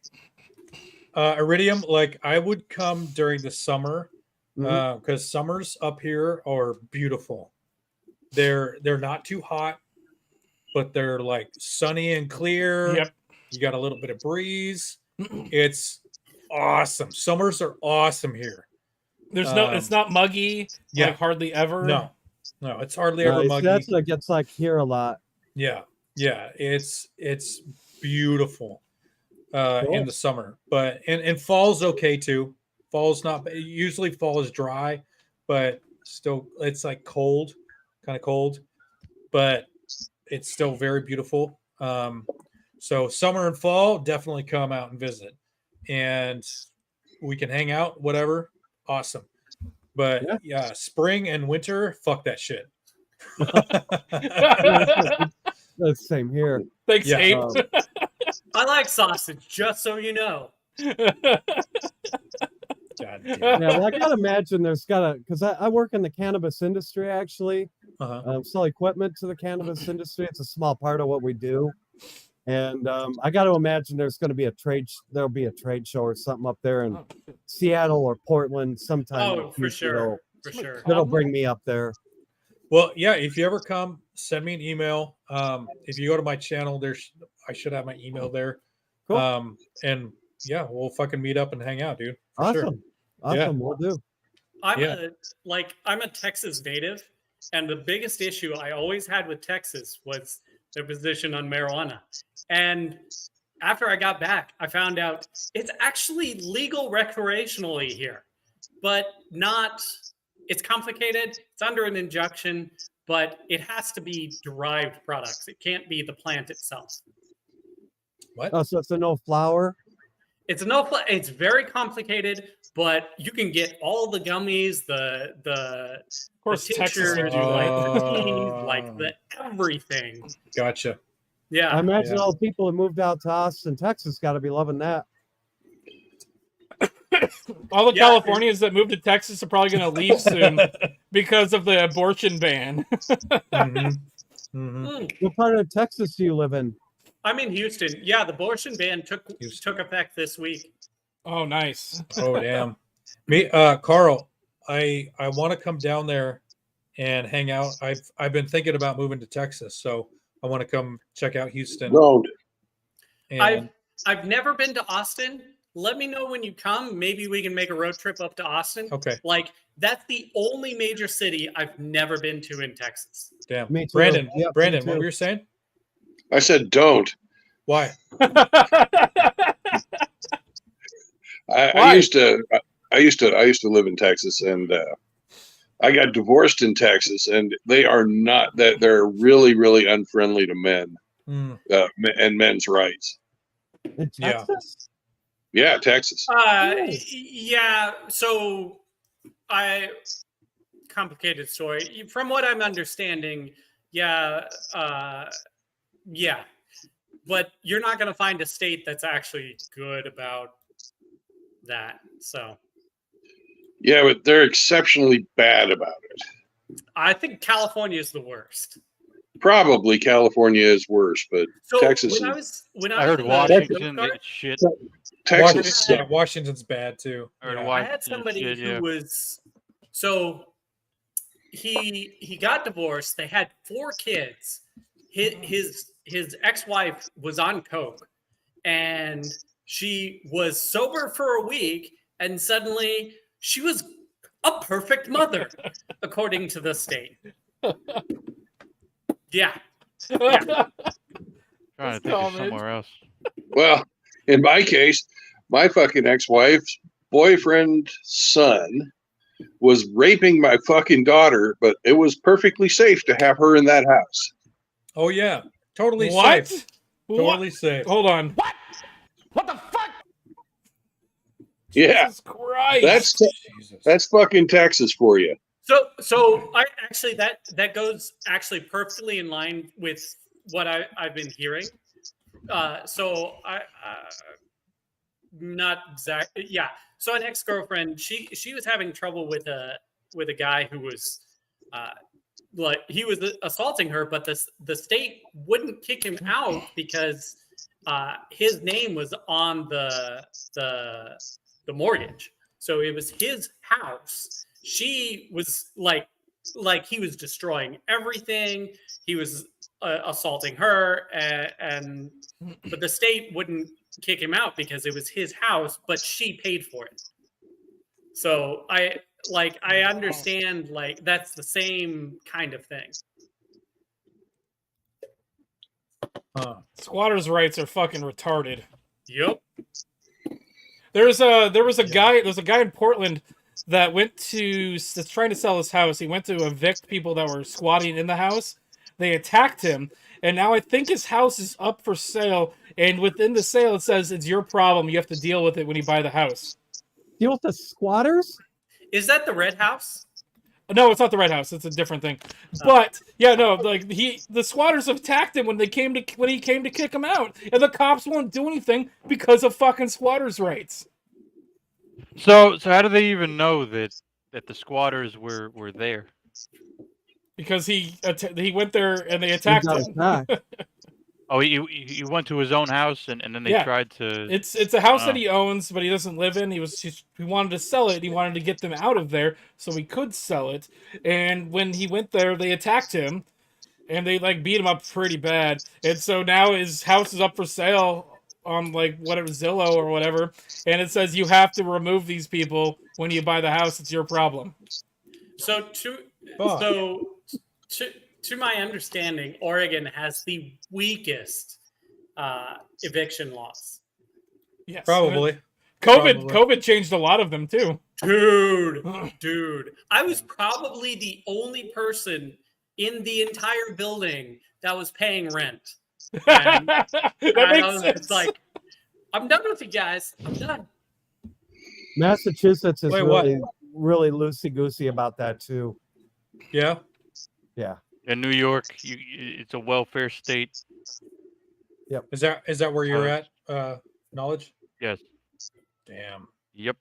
Iridium, like I would come during the summer because summers up here are beautiful. They're not too hot, but they're like sunny and clear. Yep. You got a little bit of breeze. It's awesome. Summers are awesome here. It's not muggy. Yeah. Like hardly ever. No, it's hardly ever muggy. That's what gets like here a lot. Yeah, it's beautiful in the summer, but and fall's okay too. Fall's not usually fall is dry, but still it's like cold, kind of cold, but it's still very beautiful. So summer and fall, definitely come out and visit, and we can hang out, whatever. Awesome. But yeah, spring and winter, fuck that shit. That's the same here. Thanks, Abe. I like sausage, just so you know. Yeah, well, I gotta imagine there's gotta because I work in the cannabis industry actually. Sell equipment to the cannabis industry. It's a small part of what we do, and I got to imagine there's going to be there'll be a trade show or something up there in Seattle or Portland sometime. Oh, for sure, for sure. It'll bring me up there. Well, yeah, if you ever come, send me an email. If you go to my channel, I should have my email there. Cool. And yeah, we'll fucking meet up and hang out, dude. For Awesome. sure. Awesome. Yeah. We'll do. I'm a Texas native, and the biggest issue I always had with Texas was their position on marijuana. And after I got back, I found out it's actually legal recreationally here, but not. It's complicated. It's under an injunction, but it has to be derived products. It can't be the plant itself. What? Oh, so it's a no flower? It's it's very complicated, but you can get all the gummies, the of course, the Texas tinctures, would do like that. the teas, like the everything. Gotcha. Yeah. I imagine all the people that moved out to Austin, Texas, got to be loving that. All the Californians that moved to Texas are probably going to leave soon because of the abortion ban. What part of Texas do you live in? I'm in Houston. Yeah, the abortion ban took effect this week. Oh, nice. Oh, damn. Me, Carl, I want to come down there and hang out. I've been thinking about moving to Texas, so I want to come check out Houston. Road. And I've never been to Austin. Let me know when you come. Maybe we can make a road trip up to Austin. Okay. Like, that's the only major city I've never been to in Texas. Damn. Me too. Brandon, Yep, Brandon, me what too. were you saying? I said don't. Why? I used to live in Texas, and I got divorced in Texas, and they are not that they're really, really unfriendly to men and men's rights. In Texas? Yeah, Texas. Yeah. So, complicated story. From what I'm understanding, yeah. But you're not going to find a state that's actually good about that. So. Yeah, but they're exceptionally bad about it. I think California is the worst. Probably California is worse, but So Texas. I heard Washington is shit. Texas. Washington's bad too. I had somebody who was he got divorced. They had 4 kids. His ex-wife was on coke, and she was sober for a week, and suddenly she was a perfect mother, according to the state. Yeah. Trying to think of somewhere else. Well, in my case, my fucking ex-wife's boyfriend's son was raping my fucking daughter, but it was perfectly safe to have her in that house. Oh yeah, totally What? safe. Totally safe. Hold on. What the fuck? Yeah, Jesus Christ. That's fucking Texas for you. So I actually that goes actually perfectly in line with what I've been hearing. So I not exactly, yeah. So an ex-girlfriend, she was having trouble with a guy who was like, he was assaulting her, but the state wouldn't kick him out because his name was on the mortgage. So it was his house. She was like he was destroying everything. He was assaulting her, but the state wouldn't kick him out because it was his house, but she paid for it. So I understand, like, that's the same kind of thing. Squatters' rights are fucking retarded. Yep. There was a guy in Portland that that's trying to sell his house. He went to evict people that were squatting in the house. They attacked him, and now I think his house is up for sale. And within the sale, it says it's your problem. You have to deal with it when you buy the house. Deal with the squatters? Is that the Red House? No, it's not the Red House. It's a different thing. But yeah, no, like the squatters attacked him when he came to kick him out, and the cops won't do anything because of fucking squatters' rights. So how do they even know that the squatters were there? Because he went there and they attacked him. Oh, he went to his own house and then they tried to. It's a house that he owns, but he doesn't live in. He wanted to sell it. He wanted to get them out of there so he could sell it. And when he went there, they attacked him, and they beat him up pretty bad. And so now his house is up for sale on whatever Zillow or whatever, and it says you have to remove these people when you buy the house. It's your problem. So to my understanding, Oregon has the weakest eviction laws. Yes, probably. COVID changed a lot of them too. Dude, I was probably the only person in the entire building that was paying rent. That And makes I was sense. like, I'm done with you guys. I'm done. Massachusetts is Wait, what? really loosey goosey about that too. Yeah. Yeah. In New York, it's a welfare state. Yep. Is that where you're at? Knowledge? Yes. Damn. Yep.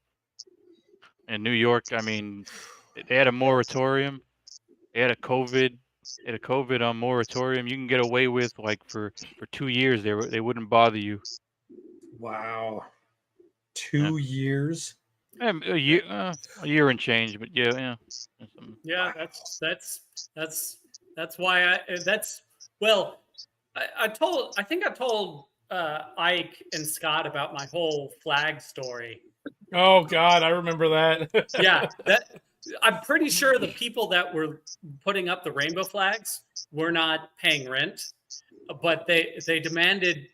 In New York, I mean, they had a moratorium. They had a COVID moratorium. You can get away with like for 2 years. They wouldn't bother you. Wow. 2 years. A year and change, but yeah. Yeah, that's why I think I told Ike and Scott about my whole flag story. Oh God, I remember that. Yeah, I'm pretty sure the people that were putting up the rainbow flags were not paying rent, but they demanded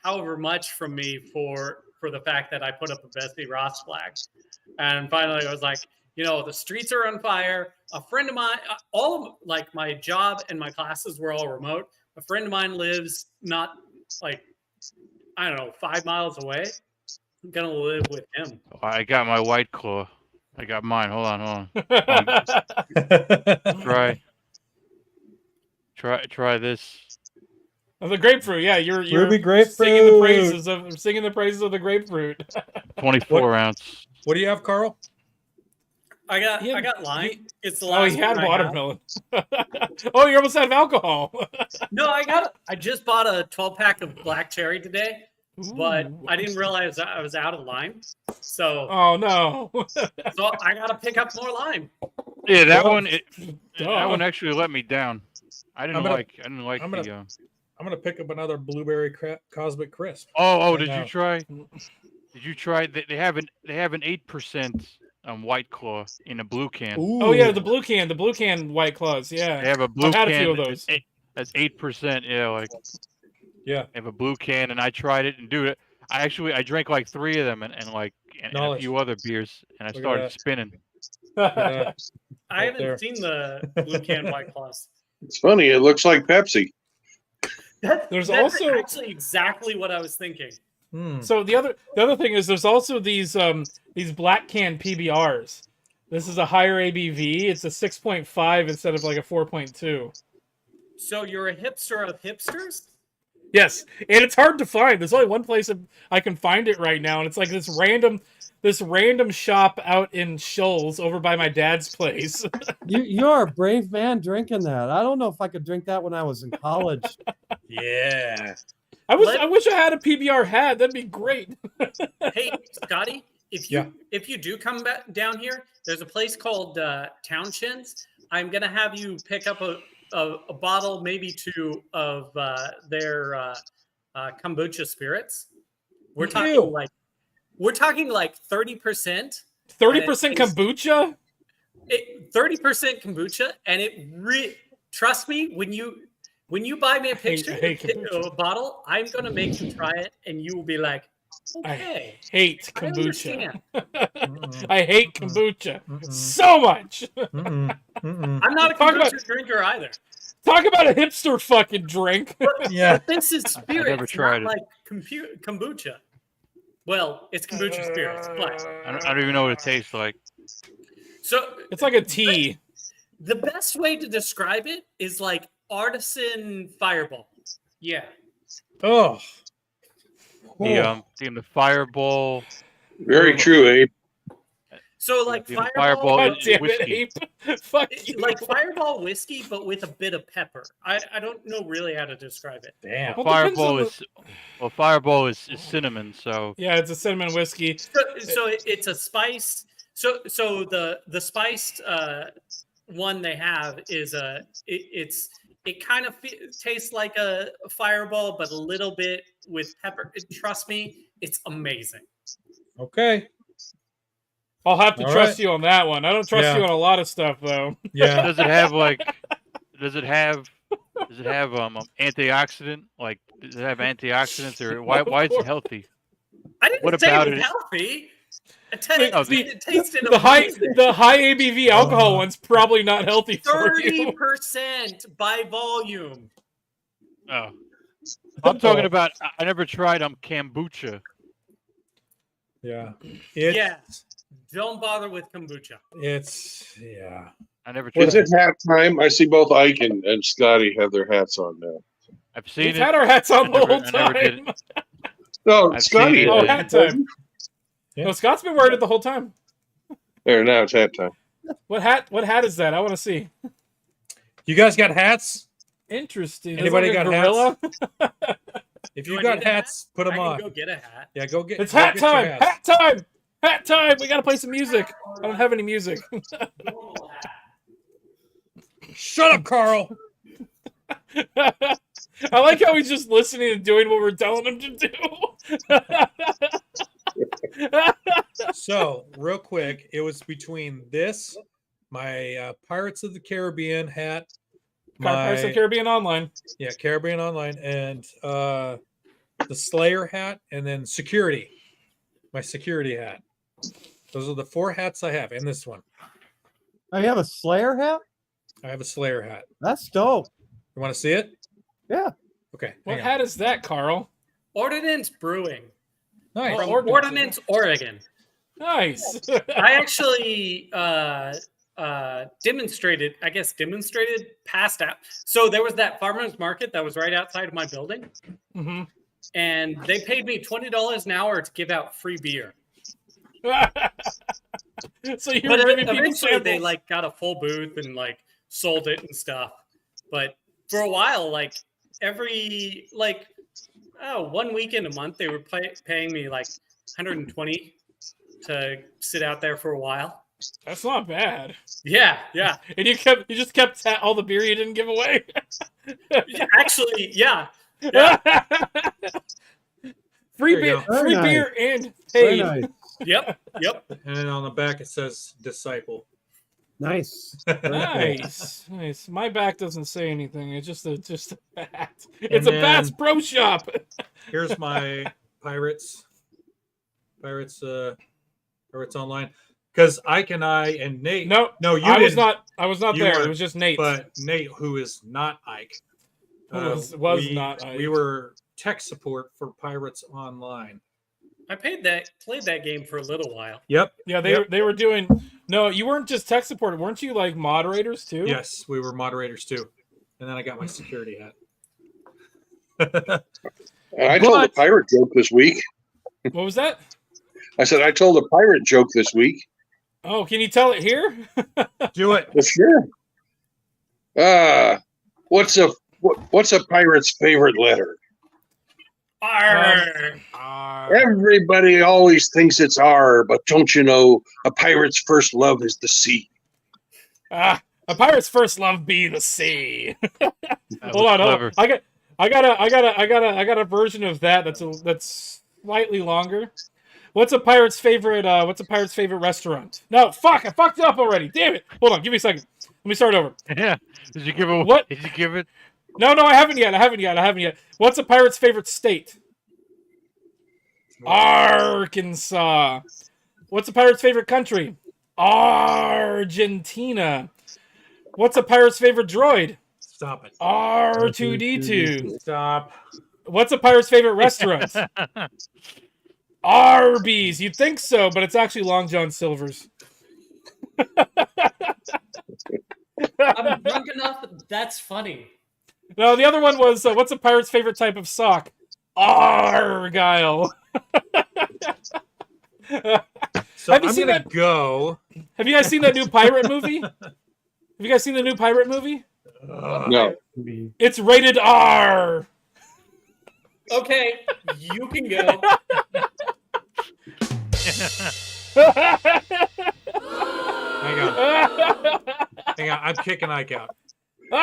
however much from me for the fact that I put up a Betsy Ross flag. And finally I was like, the streets are on fire. A friend of mine, all of my job and my classes were all remote. A friend of mine lives not 5 miles away. I'm gonna live with him. I got my White Claw. I got mine. Hold on. Try this. Oh, the grapefruit, yeah, you're Ruby grapefruit. singing the praises of the grapefruit. 24 ounce. What do you have, Carl? I got lime. It's the Oh, last he had one I watermelon. Oh, you're almost out of alcohol. No, I just bought a 12-pack of black cherry today, but I didn't realize I was out of lime. So oh no. So I gotta pick up more lime. Yeah, that one actually let me down. I'm gonna pick up another blueberry cosmic crisp. Oh, right did now. you try? Did you try? They have an 8% White Claw in a blue can. Ooh. Oh yeah, the blue can White Claws. Yeah, They have a blue I've had can. a few of those. That's 8%. Yeah, yeah. They have a blue can, and I tried it, and dude, I drank like 3 of them, and a few other beers, and I Look at started that. spinning. I haven't seen the blue can White Claws. It's funny. It looks like Pepsi. There's That's also actually exactly what I was thinking. So the other thing is there's also these black can PBRs. This is a higher ABV. It's a 6.5 instead of like a 4.2. So you're a hipster of hipsters? Yes, and it's hard to find. There's only one place I can find it right now, and it's like this random shop out in Shoals over by my dad's place. You're a brave man drinking that. I don't know if I could drink that when I was in college. Yeah. I wish I had a PBR hat. That'd be great. Hey, Scotty, if you do come back down here, there's a place called Townshends. I'm gonna have you pick up a bottle, maybe 2 of their kombucha spirits. We're talking like 30%. 30% kombucha? 30% kombucha, and trust me, when you buy me a picture of a bottle, I'm gonna make you try it, and you will be like, okay. I hate kombucha. understand. I hate kombucha so much. I'm not a kombucha drinker either. Talk about a hipster fucking drink. Yeah. But this is spirits, never tried not it. like kombucha. Well, it's kombucha spirits, but I don't even know what it tastes like. so It's like a tea. the best way to describe it is like artisan Fireball. Yeah. Oh. The Fireball. Very true, Abe. So like The Fireball, Fireball is whiskey. Fuck you. like Fireball whiskey, but with a bit of pepper. I don't know really how to describe it. Damn. Well, depends on Fireball is cinnamon. So Yeah, it's a cinnamon whiskey. So it's a spice. So the spiced one they have is it kind of tastes like a Fireball, but a little bit with pepper. Trust me, it's amazing. Okay. I'll have to All trust right. you on that one. I don't trust Yeah. you on a lot of stuff though. Yeah. does it have antioxidant? Like, does it have antioxidants, or why is it healthy? I didn't What say about it was it? healthy. It tasted the high ABV alcohol one's probably not healthy for you. 30% by volume. Oh, I'm talking about. I never tried kombucha. Yeah. Yeah. Don't bother with kombucha. I never tried. Is it hat time? I see both Ike and Scotty have their hats on now. I've seen We've it. had our hats on the whole I never did time. it. No, I've Scotty. seen it. Oh, hat time. No, Scott's been wearing it the whole time. There, now it's hat time. What hat is that? I want to see. You guys got hats? Interesting. Anybody Is it like got a gorilla? hats? If you got hats, put them I on. can go get a hat. Yeah, go get. It's go hat get your time! hats. Hat time! Hat time! We gotta play some music. I don't have any music. Shut up, Carl. I like how he's just listening and doing what we're telling him to do. So, real quick, it was between this, my Pirates of the Caribbean hat, Pirates of the Caribbean Online. Yeah, Caribbean Online, and the Slayer hat, and then security. My security hat. Those are the 4 hats I have, and this one. Oh, you have a Slayer hat? I have a Slayer hat. That's dope. You want to see it? Yeah. Okay. What hat is that, Carl? Ordnance Brewing. Nice. From Ordnance, Oregon. Nice. I actually demonstrated passed out. So there was that farmer's market that was right outside of my building. Mm-hmm. And they paid me $20 an hour to give out free beer. So you but were giving people eventually they samples. got a full booth and sold it and stuff. But for a while, every 1 weekend a month, they were paying me $120 to sit out there for a while. That's not bad. Yeah. And you just kept all the beer you didn't give away. Actually, yeah. Free There you beer, go. free Very beer, and Very paid. nice. Yep. And then on the back it says disciple. Nice. Nice. My back doesn't say anything. It's just a bat. And It's a then- Bats Pro Shop. Here's my Pirates Online. Because Ike and I and Nate. No, you I was didn't. not. I was not You there. It weren't, was just Nate. But Nate, who is not Ike, Was not Ike. We were tech support for Pirates Online. I played that game for a little while. Yep. Yeah, they were doing. No, you weren't just tech support. Weren't you moderators too? Yes, we were moderators too. And then I got my security hat. And I told a pirate joke this week. What was that? I said I told a pirate joke this week. Oh, can you tell it here? Do it. Well, sure. What's a pirate's favorite letter? Arr. Everybody always thinks it's R, but don't you know a pirate's first love is the sea? A pirate's first love be the sea. Hold on. clever. I got a version of that that's slightly longer. What's a pirate's favorite restaurant? No, fuck, I fucked it up already. Damn it. Hold on, give me a second. Let me start over. Yeah. Did you give it? What? Did you give it? No, I haven't yet. What's a pirate's favorite state? Arkansas. What's a pirate's favorite country? Argentina. What's a pirate's favorite droid? Stop it. R2D2. Stop. What's a pirate's favorite restaurant? Arby's. You'd think so, but it's actually Long John Silver's. I'm drunk enough. That's funny. No, the other one was, what's a pirate's favorite type of sock? Argyle. So Have you I'm seen gonna that? go. Have you guys seen that new pirate movie? Have you guys seen the new pirate movie? No. It's rated R. Okay, you can go. Hang on. I'm kicking Ike out. So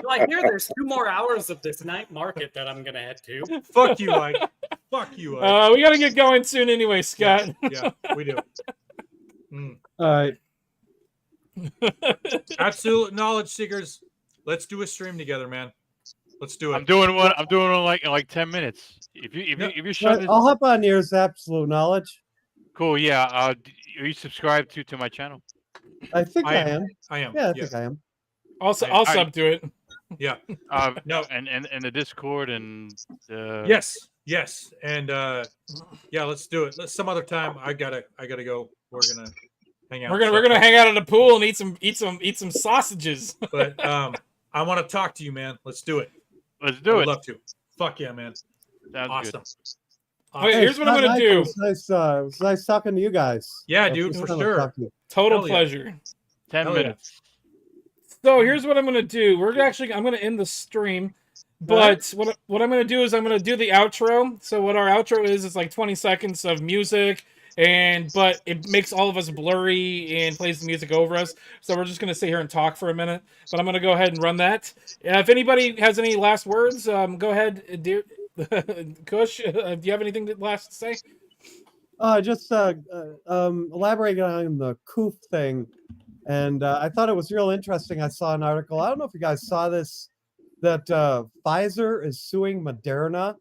I hear there's 2 more hours of this night market that I'm gonna head to. Fuck you, Ike. Fuck you, Ike. We gotta get going soon anyway, Scott. Yeah, we do. All right. Absolute knowledge seekers. Let's do a stream together, man. Let's do it. I'm doing one in like 10 minutes. If you're shutting this, I'll hop on yours, absolute knowledge. cool. Yeah. Are you subscribed to my channel? I think I am. I am. Yeah, I think I am. Also, I'll sub to it. Yeah. No. And the Discord and Yes. And yeah, let's do it. Some other time. I gotta go. We're gonna hang out. We're gonna hang out at the pool and eat some sausages. But I want to talk to you, man. Let's do it. Let's do it. I'd love to. Fuck yeah, man. Sounds awesome. Okay, here's what I'm gonna do. It was nice talking to you guys. Yeah, It dude, was for fun to sure. talk to you. Total Hell yeah. pleasure. 10 Hell minutes. So here's what I'm gonna do. I'm gonna end the stream, but what I'm gonna do is I'm gonna do the outro. So what our outro is like 20 seconds of music, but it makes all of us blurry and plays the music over us. So we're just gonna sit here and talk for a minute. But I'm gonna go ahead and run that. If anybody has any last words, go ahead, dear Kush. Do you have anything last to say? Just elaborating on the COOF thing, and I thought it was real interesting. I saw an article. I don't know if you guys saw this, that Pfizer is suing Moderna.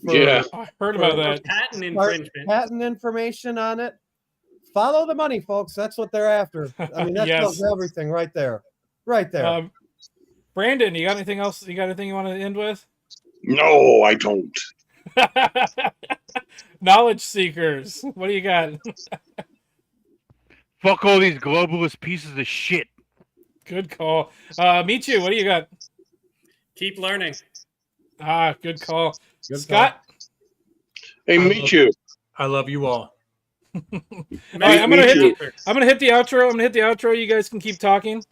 I heard about that. Patent infringement. Patent information on it. Follow the money, folks. That's what they're after. I mean, that tells everything right there. Right there. Brandon, you got anything else? You got anything you want to end with? No, I don't. Knowledge seekers. What do you got? Fuck all these globalist pieces of shit. Good call. Michu, what do you got? Keep learning. Good call. Scott? Hey, Michu. I love you all. All right, I'm gonna hit the outro. You guys can keep talking.